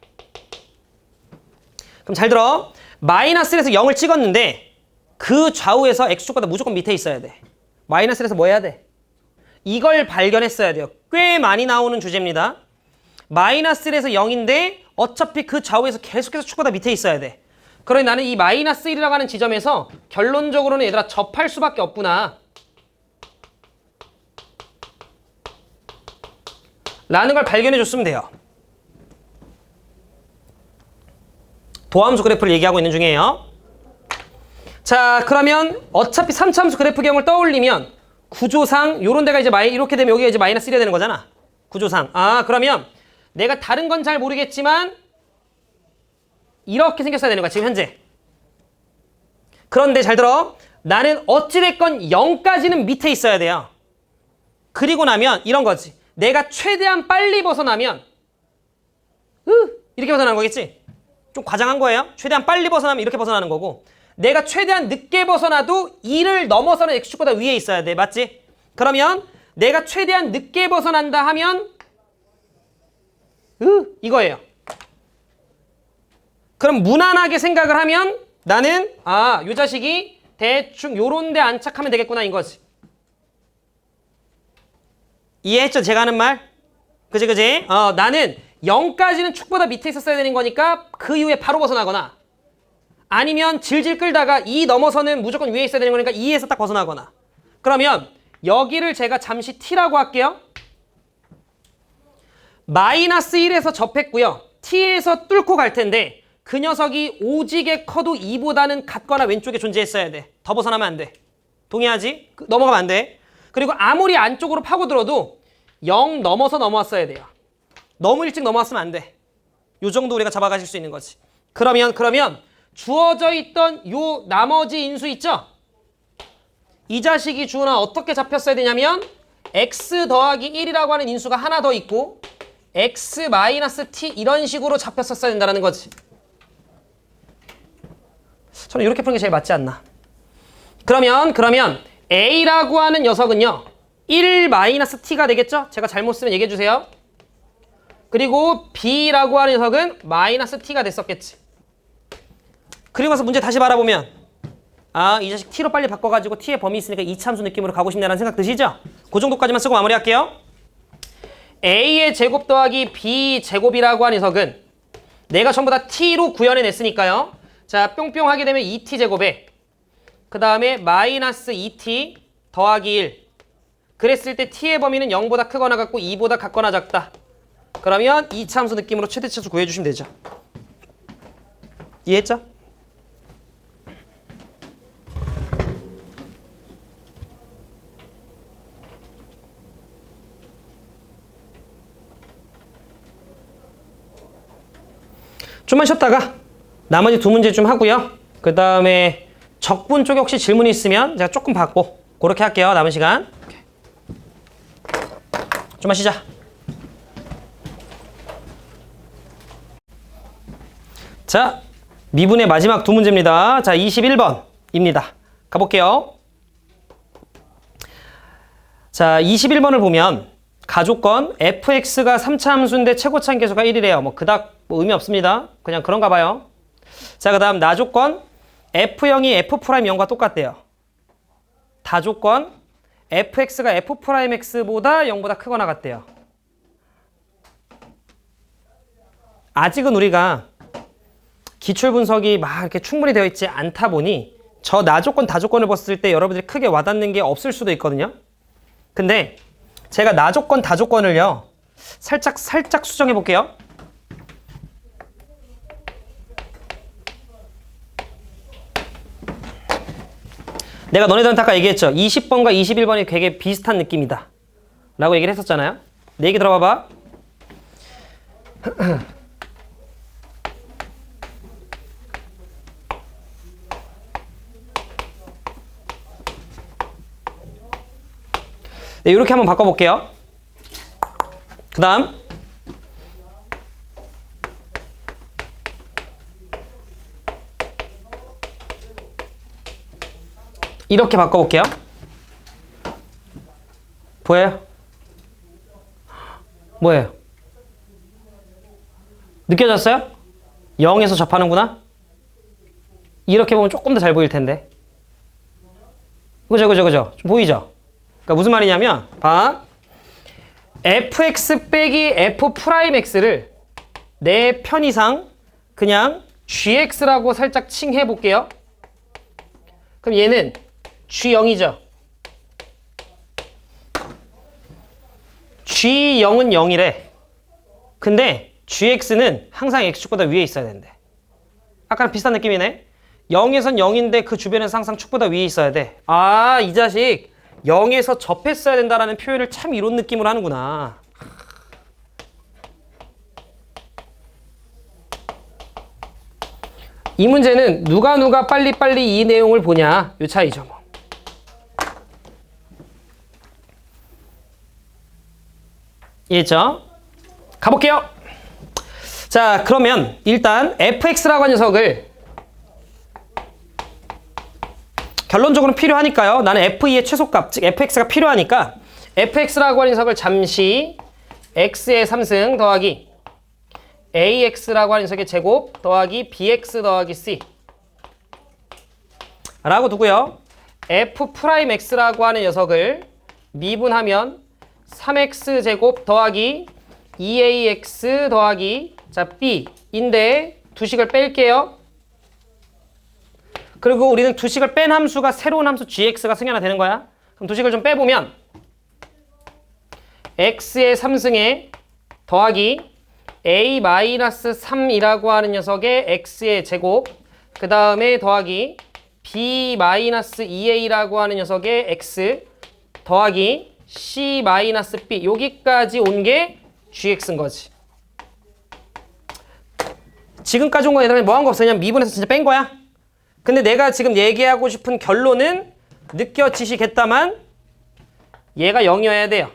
S1: 그럼 잘 들어. 마이너스 1에서 0을 찍었는데 그 좌우에서 x축보다 무조건 밑에 있어야 돼. 마이너스 1에서 뭐 해야 돼? 이걸 발견했어야 돼요. 꽤 많이 나오는 주제입니다. 마이너스 1에서 0인데 어차피 그 좌우에서 계속해서 축보다 밑에 있어야 돼. 그러니 나는 이 마이너스 1이라고 하는 지점에서 결론적으로는 얘들아 접할 수밖에 없구나 라는 걸 발견해 줬으면 돼요. 도함수 그래프를 얘기하고 있는 중이에요. 자, 그러면 어차피 3차함수 그래프경을 떠올리면 구조상 요런 데가 이제 이렇게 되면 여기가 이제 마이너스 1이 되는 거잖아. 구조상. 그러면 내가 다른 건 잘 모르겠지만 이렇게 생겼어야 되는 거야, 지금 현재. 그런데 잘 들어. 나는 어찌됐건 0까지는 밑에 있어야 돼요. 그리고 나면 이런 거지. 내가 최대한 빨리 벗어나면 이렇게 벗어나는 거겠지? 좀 과장한 거예요. 최대한 빨리 벗어나면 이렇게 벗어나는 거고 내가 최대한 늦게 벗어나도 2를 넘어서는 x축보다 위에 있어야 돼. 맞지? 그러면 내가 최대한 늦게 벗어난다 하면 이거예요. 그럼 무난하게 생각을 하면 나는 요 자식이 대충 요런 데 안착하면 되겠구나 인 거지. 이해했죠? 제가 하는 말? 그지? 나는 0까지는 축보다 밑에 있었어야 되는 거니까 그 이후에 바로 벗어나거나 아니면 질질 끌다가 2 넘어서는 무조건 위에 있어야 되는 거니까 2에서 딱 벗어나거나. 그러면 여기를 제가 잠시 t라고 할게요. 마이너스 1에서 접했고요. t에서 뚫고 갈 텐데 그 녀석이 오지게 커도 2보다는 같거나 왼쪽에 존재했어야 돼. 더 벗어나면 안 돼. 동의하지? 넘어가면 안 돼. 그리고 아무리 안쪽으로 파고들어도 0 넘어서 넘어왔어야 돼요. 너무 일찍 넘어왔으면 안 돼. 요 정도 우리가 잡아가실 수 있는 거지. 그러면 주어져 있던 요 나머지 인수 있죠? 이 자식이 주어나 어떻게 잡혔어야 되냐면 x 더하기 1이라고 하는 인수가 하나 더 있고 x 마이너스 t 이런 식으로 잡혔었어야 된다는 거지. 저는 이렇게 푸는 게 제일 맞지 않나. 그러면 a라고 하는 녀석은요 1 마이너스 t가 되겠죠? 제가 잘못 쓰면 얘기해 주세요. 그리고 b라고 하는 녀석은 마이너스 t가 됐었겠지. 그리고 나서 문제 다시 바라보면 아, 이 자식 t로 빨리 바꿔가지고 t의 범위 있으니까 이차함수 느낌으로 가고 싶네라는 생각 드시죠? 그 정도까지만 쓰고 마무리할게요. a의 제곱 더하기 b 제곱이라고 하는 녀석은 내가 전부 다 t로 구현해냈으니까요. 자, 뿅뿅 하게 되면 2t 제곱에 그 다음에 마이너스 2t 더하기 1 그랬을 때 t의 범위는 0보다 크거나 같고 2보다 같거나 작다. 그러면 이차함수 느낌으로 최대치수 구해주시면 되죠. 이해했죠? 좀만 쉬었다가 나머지 두 문제 좀 하고요. 그 다음에 적분 쪽에 혹시 질문이 있으면 제가 조금 받고 그렇게 할게요. 남은 시간. 좀만 쉬자. 자, 미분의 마지막 두 문제입니다. 자, 21번입니다. 가볼게요. 자, 21번을 보면 가조건 fx가 3차 함수인데 최고차 함계수가 1이래요. 뭐 그닥 의미 없습니다. 그냥 그런가 봐요. 자, 그 다음 나조건 f0이 f'0과 똑같대요. 다조건 fx가 f'x보다 0보다 크거나 같대요. 아직은 우리가 기출 분석이 막 이렇게 충분히 되어 있지 않다 보니 저 나조건 다조건을 봤을 때 여러분들이 크게 와닿는 게 없을 수도 있거든요. 근데 제가 나조건 다조건을요 살짝 수정해 볼게요. 내가 너네들한테 아까 얘기했죠. 20번과 21번이 되게 비슷한 느낌이다 라고 얘기를 했었잖아요. 내 얘기 들어봐 봐. 네, 이렇게 한번 바꿔볼게요. 그 다음 이렇게 바꿔볼게요. 보여요? 뭐예요? 느껴졌어요? 0에서 접하는구나? 이렇게 보면 조금 더 잘 보일 텐데. 그죠? 좀 보이죠? 그러니까 무슨 말이냐면 봐. fx 빼기 f'x를 내 편의상 그냥 gx라고 살짝 칭해 볼게요. 그럼 얘는 g0이죠. g0은 0이래. 근데 gx는 항상 x축보다 위에 있어야 된대. 아까랑 비슷한 느낌이네. 0에선 0인데 그 주변에서 항상 축보다 위에 있어야 돼. 아, 이 자식 0에서 접했어야 된다라는 표현을 참 이런 느낌으로 하는구나. 이 문제는 누가 빨리빨리 이 내용을 보냐 요 차이죠. 뭐. 이해했죠? 가볼게요. 자, 그러면 일단 fx라고 하는 녀석을 결론적으로 필요하니까요. 나는 f2의 최소값, 즉 fx가 필요하니까 fx라고 하는 녀석을 잠시 x의 3승 더하기 ax라고 하는 녀석의 제곱 더하기 bx 더하기 c 라고 두고요. f'x라고 하는 녀석을 미분하면 3x 제곱 더하기 2ax 더하기 자 b인데 두식을 뺄게요. 그리고 우리는 두식을 뺀 함수가 새로운 함수 gx가 승연화 되는 거야. 그럼 두식을 좀 빼보면 x의 3승에 더하기 a-3이라고 하는 녀석의 x의 제곱, 그 다음에 더하기 b-2a라고 하는 녀석의 x 더하기 c-b, 여기까지 온 게 gx인 거지. 지금까지 온 거 얘들아 뭐 한 거 없어. 그냥 미분해서 진짜 뺀 거야. 근데 내가 지금 얘기하고 싶은 결론은 느껴지시겠다만 얘가 0이어야 돼요.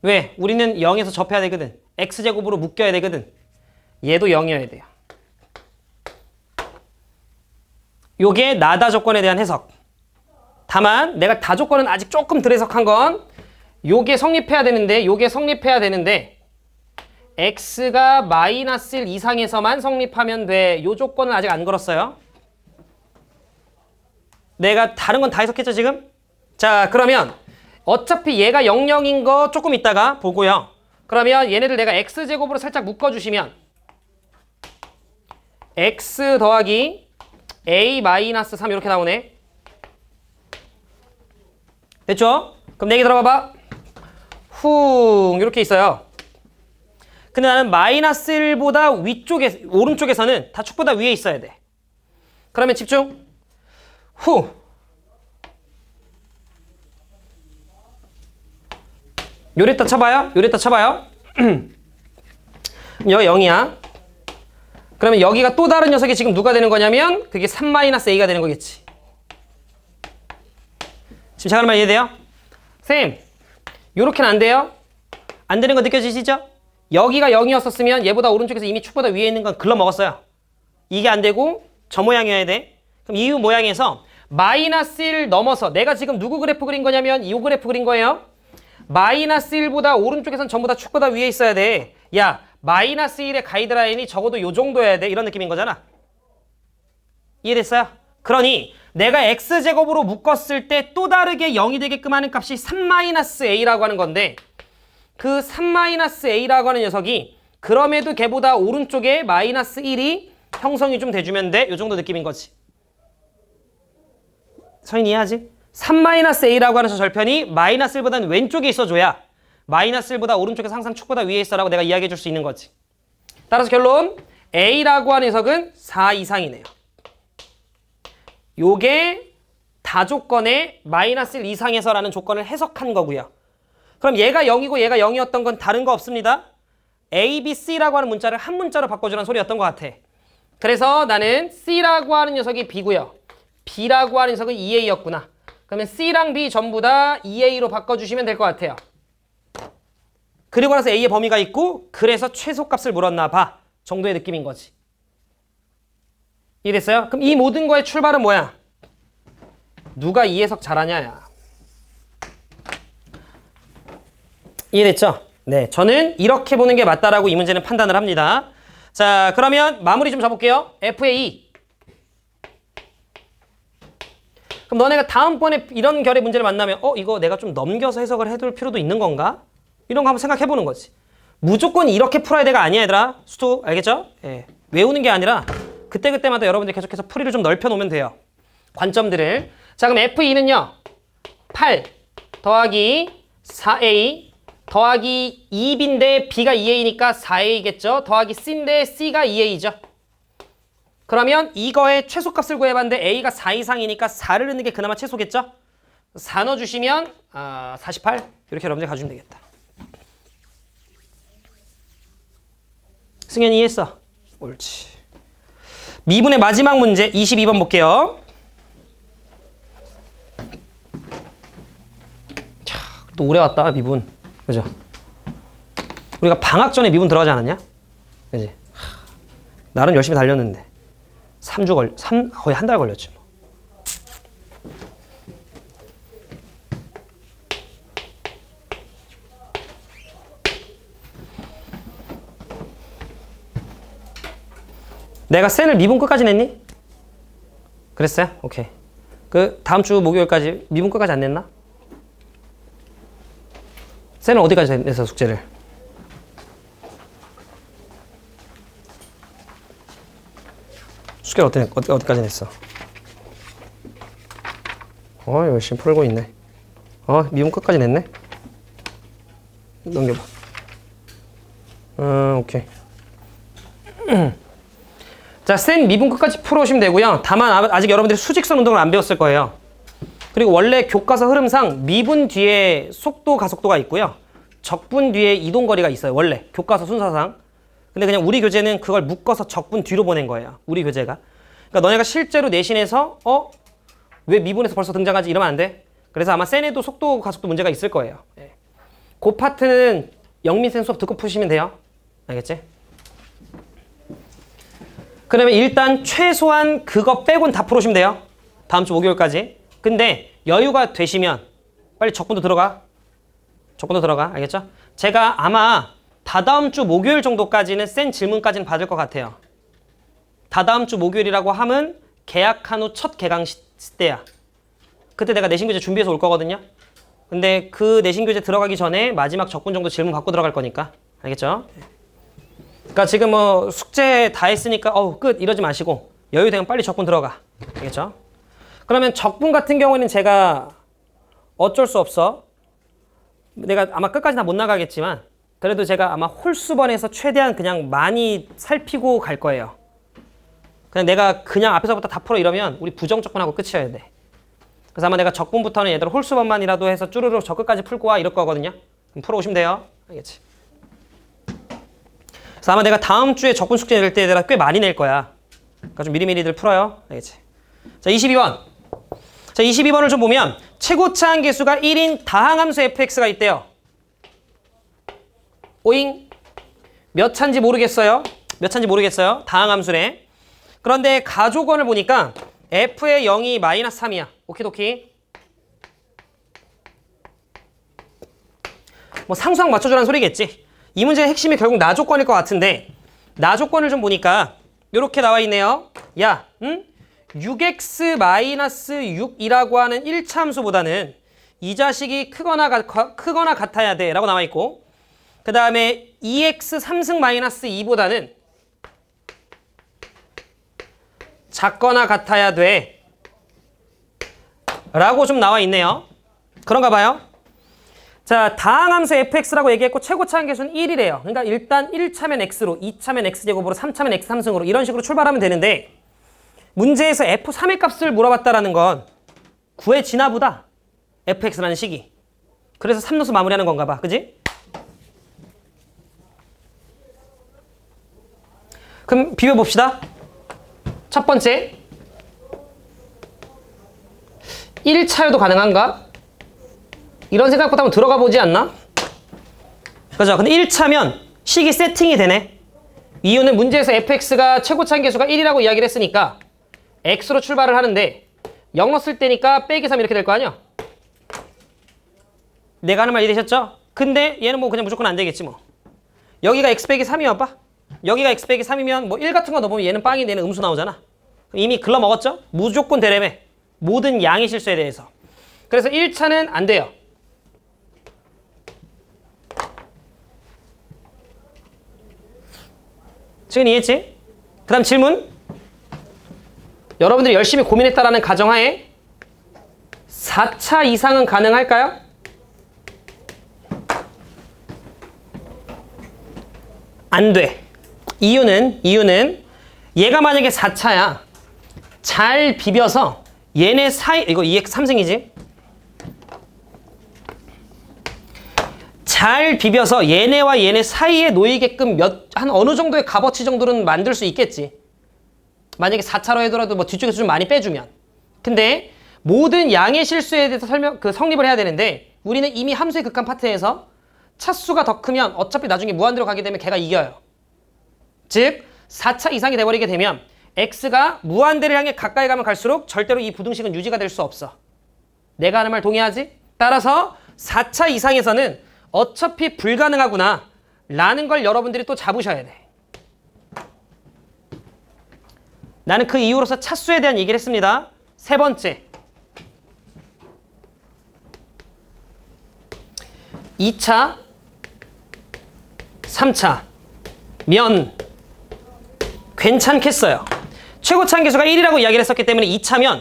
S1: 왜? 우리는 0에서 접해야 되거든. x제곱으로 묶여야 되거든. 얘도 0이어야 돼요. 요게 나다 조건에 대한 해석. 다만 내가 다 조건은 아직 조금 덜 해석한 건 요게 성립해야 되는데 x가 -1 이상에서만 성립하면 돼. 요 조건은 아직 안 걸었어요. 내가 다른 건 다 해석했죠 지금? 자, 그러면 어차피 얘가 00인 거 조금 이따가 보고요. 그러면 얘네들 내가 x제곱으로 살짝 묶어주시면 x 더하기 a-3 이렇게 나오네. 됐죠? 그럼 내기 들어가봐. 훅 이렇게 있어요. 근데 나는 -1보다 위쪽에, 오른쪽에서는 다 축보다 위에 있어야 돼. 그러면 집중. 후. 요랬다 쳐봐요. 요랬다 쳐봐요. 여기 0이야. 그러면 여기가 또 다른 녀석이 지금 누가 되는 거냐면 그게 3-a가 되는 거겠지. 지금 잠깐만 말 이해돼요? 쌤, 요렇게는 안 돼요? 안 되는 거 느껴지시죠? 여기가 0이었었으면 얘보다 오른쪽에서 이미 축보다 위에 있는 건 글러먹었어요. 이게 안 되고 저 모양이어야 돼. 그럼 이 모양에서 -1 넘어서 내가 지금 누구 그래프 그린 거냐면 이 그래프 그린 거예요. -1보다 오른쪽에선 전부 다 축보다 위에 있어야 돼. 야, -1의 가이드라인이 적어도 요 정도여야 돼. 이런 느낌인 거잖아. 이해됐어요? 그러니 내가 x제곱으로 묶었을 때 또 다르게 0이 되게끔 하는 값이 3-a라고 하는 건데 그 3-a라고 하는 녀석이 그럼에도 걔보다 오른쪽에 -1이 형성이 좀 돼주면 돼. 요 정도 느낌인 거지. 서인 이해하지? 3-a라고 하는 저 절편이 -1보다는 왼쪽에 있어줘야 -1보다 오른쪽에서 항상 축보다 위에 있어라고 내가 이야기해 줄 수 있는 거지. 따라서 결론 a라고 하는 녀석은 4 이상이네요. 요게 다조건의 -1 이상에서라는 조건을 해석한 거고요. 그럼 얘가 0이고 얘가 0이었던 건 다른 거 없습니다. A, B, C라고 하는 문자를 한 문자로 바꿔주라는 소리였던 것 같아. 그래서 나는 C라고 하는 녀석이 B고요. B라고 하는 녀석은 2A였구나. 그러면 C랑 B 전부 다 2A로 바꿔주시면 될 것 같아요. 그리고 나서 A의 범위가 있고 그래서 최소값을 물었나 봐 정도의 느낌인 거지. 이해됐어요? 그럼 이 모든 거의 출발은 뭐야? 누가 이 해석 잘하냐야. 이해됐죠? 네, 저는 이렇게 보는 게 맞다라고 이 문제는 판단을 합니다. 자, 그러면 마무리 좀 잡을게요. FA. 그럼 너네가 다음번에 이런 결의 문제를 만나면 이거 내가 좀 넘겨서 해석을 해둘 필요도 있는 건가? 이런 거 한번 생각해보는 거지. 무조건 이렇게 풀어야 돼가 아니야 얘들아. 수도 알겠죠? 예. 외우는 게 아니라 그때그때마다 여러분들 계속해서 풀이를 좀 넓혀놓으면 돼요. 관점들을. 자, 그럼 F2는요. 8 더하기 4A 더하기 2B인데 B가 2A니까 4A겠죠? 더하기 C인데 C가 2A죠. 그러면 이거의 최소값을 구해봤는데 A가 4 이상이니까 4를 넣는 게 그나마 최소겠죠? 4 넣어주시면 48 이렇게 여러분들 가주면 되겠다. 승현이 이해했어? 옳지. 미분의 마지막 문제 22번 볼게요. 자, 또 오래 왔다 미분. 그죠? 우리가 방학 전에 미분 들어가지 않았냐? 그지? 나름 열심히 달렸는데 3주 거의 한 달 걸렸지 뭐. 내가 센을 미분 끝까지 냈니? 그랬어요? 오케이. 그 다음 주 목요일까지 미분 끝까지 안 냈나? 센은 어디까지 냈어 숙제를? 숙제를 어디까지 냈어? 열심히 풀고 있네. 미분 끝까지 냈네? 넘겨봐. 오케이. 자, 센 미분 끝까지 풀어오시면 되고요. 다만 아직 여러분들이 수직선 운동을 안 배웠을 거예요. 그리고 원래 교과서 흐름상 미분 뒤에 속도, 가속도가 있고요. 적분 뒤에 이동거리가 있어요. 원래 교과서 순서상. 근데 그냥 우리 교재는 그걸 묶어서 적분 뒤로 보낸 거예요. 우리 교재가. 그러니까 너네가 실제로 내신에서 왜 미분에서 벌써 등장하지? 이러면 안 돼. 그래서 아마 센에도 속도, 가속도 문제가 있을 거예요. 예. 그 파트는 영민쌤 수업 듣고 푸시면 돼요. 알겠지? 그러면 일단 최소한 그거 빼곤 다 풀어오시면 돼요. 다음 주 목요일까지. 근데 여유가 되시면 빨리 적분도 들어가. 적분도 들어가. 알겠죠? 제가 아마 다다음 주 목요일 정도까지는 센 질문까지는 받을 것 같아요. 다다음 주 목요일이라고 하면 개학한 후 첫 개강 때야. 그때 내가 내신 교재 준비해서 올 거거든요. 근데 그 내신 교재 들어가기 전에 마지막 적분 정도 질문 받고 들어갈 거니까. 알겠죠? 그러니까 지금 뭐 숙제 다 했으니까 끝 이러지 마시고 여유 되면 빨리 적분 들어가. 알겠죠? 그러면 적분 같은 경우에는 제가 어쩔 수 없어. 내가 아마 끝까지 다 못 나가겠지만 그래도 제가 아마 홀수번에서 최대한 그냥 많이 살피고 갈 거예요. 그냥 내가 그냥 앞에서부터 다 풀어 이러면 우리 부정적분하고 끝이어야 돼. 그래서 아마 내가 적분부터는 얘들아 홀수번만이라도 해서 쭈루룩 저 끝까지 풀고 와 이럴 거거든요. 그럼 풀어오시면 돼요. 알겠지? 그래서 아마 내가 다음 주에 적분 숙제 낼 때 얘들아 꽤 많이 낼 거야. 그러니까 좀 미리미리들 풀어요. 알겠지? 자, 22번. 자, 22번을 좀 보면 최고차 한계수가 1인 다항함수 fx가 있대요. 오잉? 몇 차인지 모르겠어요. 몇 차인지 모르겠어요. 다항함수래. 그런데 가족원을 보니까 f의 0이 마이너스 3이야. 오키도키. 뭐 상수항 맞춰주라는 소리겠지. 이 문제의 핵심이 결국 나조건일 것 같은데 나조건을 좀 보니까 이렇게 나와 있네요. 야, 6x-6이라고 하는 1차 함수보다는 이 자식이 크거나 같아야 돼 라고 나와 있고 그 다음에 2x 3승 마이너스 2보다는 작거나 같아야 돼 라고 좀 나와 있네요. 그런가 봐요. 자, 다항함수 fx라고 얘기했고 최고차 한계수는 1이래요. 그러니까 일단 1차면 x로, 2차면 x제곱으로, 3차면 x 3승으로 이런 식으로 출발하면 되는데 문제에서 f3의 값을 물어봤다라는 건 9의 진화보다 fx라는 식이. 그래서 3노수 마무리하는 건가 봐. 그지? 그럼 비벼봅시다. 첫 번째 1차여도 가능한가? 이런 생각부터 한번 들어가 보지 않나? 그죠? 근데 1차면 식이 세팅이 되네. 이유는 문제에서 fx가 최고차 한계수가 1이라고 이야기를 했으니까 x로 출발을 하는데 0 넣었을 때니까 빼기 3 이렇게 될 거 아니야? 내가 하는 말 이해되셨죠? 근데 얘는 뭐 그냥 무조건 안 되겠지 뭐. 여기가 x 빼기 3이야 봐. 여기가 x 빼기 3이면 뭐 1 같은 거 넣으면 얘는 빵이 되는 음수 나오잖아. 이미 글러 먹었죠? 무조건 되래매. 모든 양의 실수에 대해서. 그래서 1차는 안 돼요. 지금 이해했지? 그 다음 질문. 여러분들이 열심히 고민했다라는 가정하에 4차 이상은 가능할까요? 안 돼. 이유는 얘가 만약에 4차야. 잘 비벼서 얘네 사이, 이거 2x 3승이지? 잘 비벼서 얘네와 얘네 사이에 놓이게끔 한 어느 정도의 값어치 정도는 만들 수 있겠지. 만약에 4차로 하더라도 뭐 뒤쪽에서 좀 많이 빼주면. 근데 모든 양의 실수에 대해서 성립을 해야 되는데 우리는 이미 함수의 극한 파트에서 차수가 더 크면 어차피 나중에 무한대로 가게 되면 걔가 이겨요. 즉 4차 이상이 돼버리게 되면 x가 무한대를 향해 가까이 가면 갈수록 절대로 이 부등식은 유지가 될 수 없어. 내가 하는 말 동의하지? 따라서 4차 이상에서는 어차피 불가능하구나 라는 걸 여러분들이 또 잡으셔야 돼. 나는 그 이유로서 차수에 대한 얘기를 했습니다. 세 번째 2차 3차면 괜찮겠어요. 최고차 한계수가 1이라고 이야기를 했었기 때문에 2차면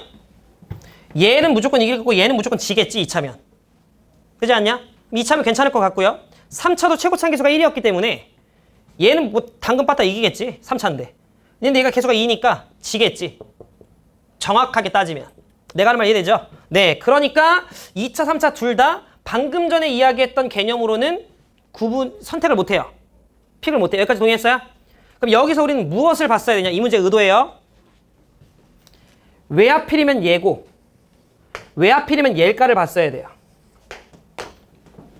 S1: 얘는 무조건 이길 거고 얘는 무조건 지겠지. 2차면 그렇지 않냐? 2차면 괜찮을 것 같고요. 3차도 최고차 한계수가 1이었기 때문에 얘는 뭐 당근 빠따 이기겠지. 3차인데. 근데 얘가 개수가 2니까 지겠지. 정확하게 따지면. 내가 하는 말 이해되죠? 네. 그러니까 2차, 3차 둘 다 방금 전에 이야기했던 개념으로는 선택을 못해요. 픽을 못해요. 여기까지 동의했어요? 그럼 여기서 우리는 무엇을 봤어야 되냐? 이 문제 의도예요. 왜 하필이면 얘고 왜 하필이면 얘일까를 봤어야 돼요.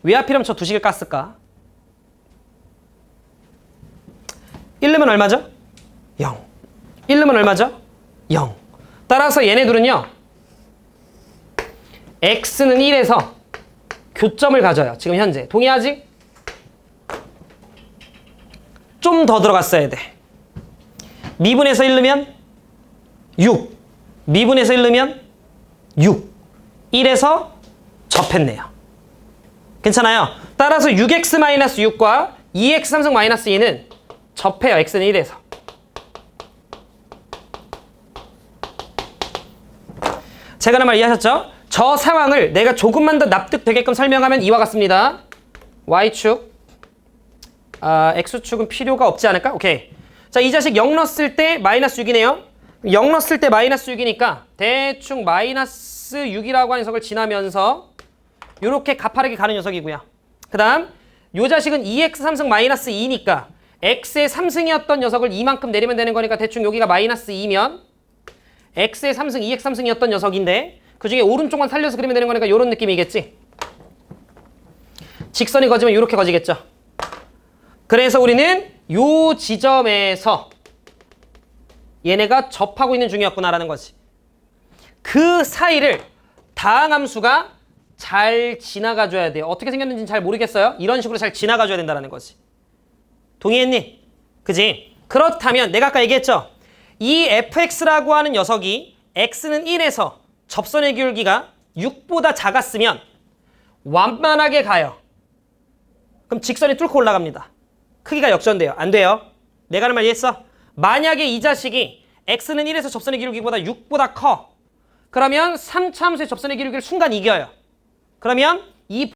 S1: 왜 하필이면 저 두 식을 깠을까? 1 넣으면 얼마죠? 0. 1 넣으면 얼마죠? 0. 따라서 얘네들은요. x는 1에서 교점을 가져요. 지금 현재. 동의하지? 좀 더 들어갔어야 돼. 미분에서 1 넣으면 6. 미분에서 1 넣으면 6. 1에서 접했네요. 괜찮아요? 따라서 6x-6과 2x-2는 접해요. x는 1에서. 제가 하는 말 이해하셨죠? 저 상황을 내가 조금만 더 납득되게끔 설명하면 이와 같습니다. y축, x축은 필요가 없지 않을까? 오케이. 자, 이 자식 0 넣었을 때 마이너스 6이네요. 0 넣었을 때 마이너스 6이니까 대충 마이너스 6이라고 하는 녀석을 지나면서 이렇게 가파르게 가는 녀석이고요. 그 다음 이 자식은 2x3승 마이너스 2니까 x의 3승이었던 녀석을 이만큼 내리면 되는 거니까 대충 여기가 마이너스 2면 x의 3승, 2x3승이었던 녀석인데 그 중에 오른쪽만 살려서 그리면 되는 거니까 이런 느낌이겠지. 직선이 거지면 이렇게 거지겠죠. 그래서 우리는 요 지점에서 얘네가 접하고 있는 중이었구나라는 거지. 그 사이를 다항함수가 잘 지나가줘야 돼요. 어떻게 생겼는지는 잘 모르겠어요. 이런 식으로 잘 지나가줘야 된다는 거지. 동의했니? 그지? 그렇다면 내가 아까 얘기했죠. 이 fx라고 하는 녀석이 x는 1에서 접선의 기울기가 6보다 작았으면 완만하게 가요. 그럼 직선이 뚫고 올라갑니다. 크기가 역전돼요. 안 돼요. 내가 하는 말 이해했어? 만약에 이 자식이 x는 1에서 접선의 기울기보다 6보다 커. 그러면 3차 함수의 접선의 기울기를 순간 이겨요. 그러면 이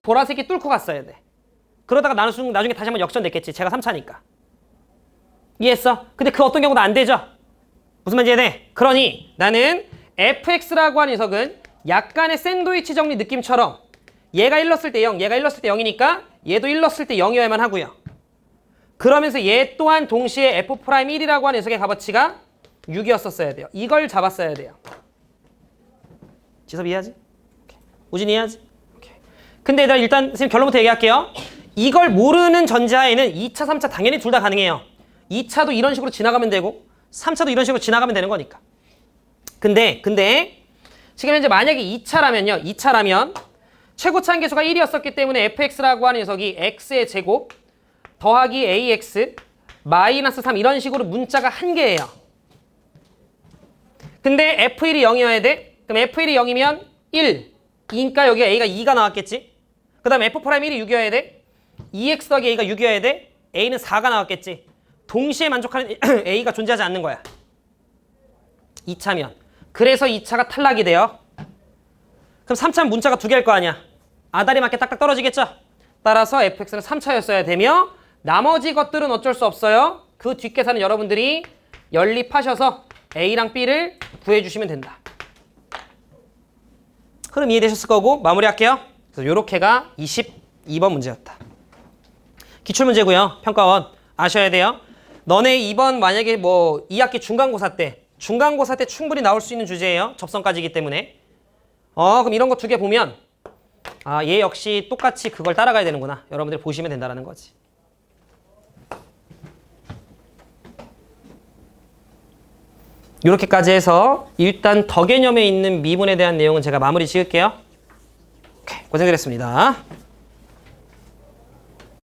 S1: 보라색이 뚫고 갔어야 돼. 그러다가 나중에 다시 한번 역전됐겠지. 제가 3차니까. 이해했어? 근데 그 어떤 경우도 안 되죠? 무슨 말인지 이해돼? 그러니 나는 fx라고 하는 녀석은 약간의 샌드위치 정리 느낌처럼 얘가 1 넣었을 때 0, 얘가 1 넣었을 때 0이니까 얘도 1 넣었을 때 0이어야만 하고요. 그러면서 얘 또한 동시에 f'1이라고 하는 녀석의 값어치가 6이었었어야 돼요. 이걸 잡았어야 돼요. 지섭 이해하지? 오케이. 우진 이해하지? 오케이. 근데 얘들아 일단 선생님 결론부터 얘기할게요. 이걸 모르는 전제하에는 2차, 3차 당연히 둘 다 가능해요. 2차도 이런 식으로 지나가면 되고 3차도 이런 식으로 지나가면 되는 거니까. 근데 지금 현재 만약에 2차라면 최고차 한계수가 1이었었기 때문에 fx라고 하는 녀석이 x의 제곱 더하기 ax 마이너스 3 이런 식으로 문자가 한 개예요. 근데 f1이 0이어야 돼. 그럼 f1이 0이면 1. 2니까 여기가 a가 2가 나왔겠지. 그 다음 f'1이 6이어야 돼. 2x 더하기 a가 6이어야 돼. a는 4가 나왔겠지. 동시에 만족하는 a가 존재하지 않는 거야. 2차면. 그래서 2차가 탈락이 돼요. 그럼 3차는 문자가 2개일 거 아니야. 아다리 맞게 딱딱 떨어지겠죠. 따라서 fx는 3차였어야 되며 나머지 것들은 어쩔 수 없어요. 그 뒷계산은 여러분들이 연립하셔서 a랑 b를 구해주시면 된다. 흐름 이해되셨을 거고 마무리할게요. 그래서 요렇게가 22번 문제였다. 기출문제고요. 평가원 아셔야 돼요. 너네 이번 만약에 뭐 2학기 중간고사 때 충분히 나올 수 있는 주제예요. 접선까지이기 때문에. 그럼 이런 거 2개 보면 얘 역시 똑같이 그걸 따라가야 되는구나. 여러분들 보시면 된다는 거지. 이렇게까지 해서 일단 더 개념에 있는 미분에 대한 내용은 제가 마무리 지을게요. 오케이, 고생들 했습니다.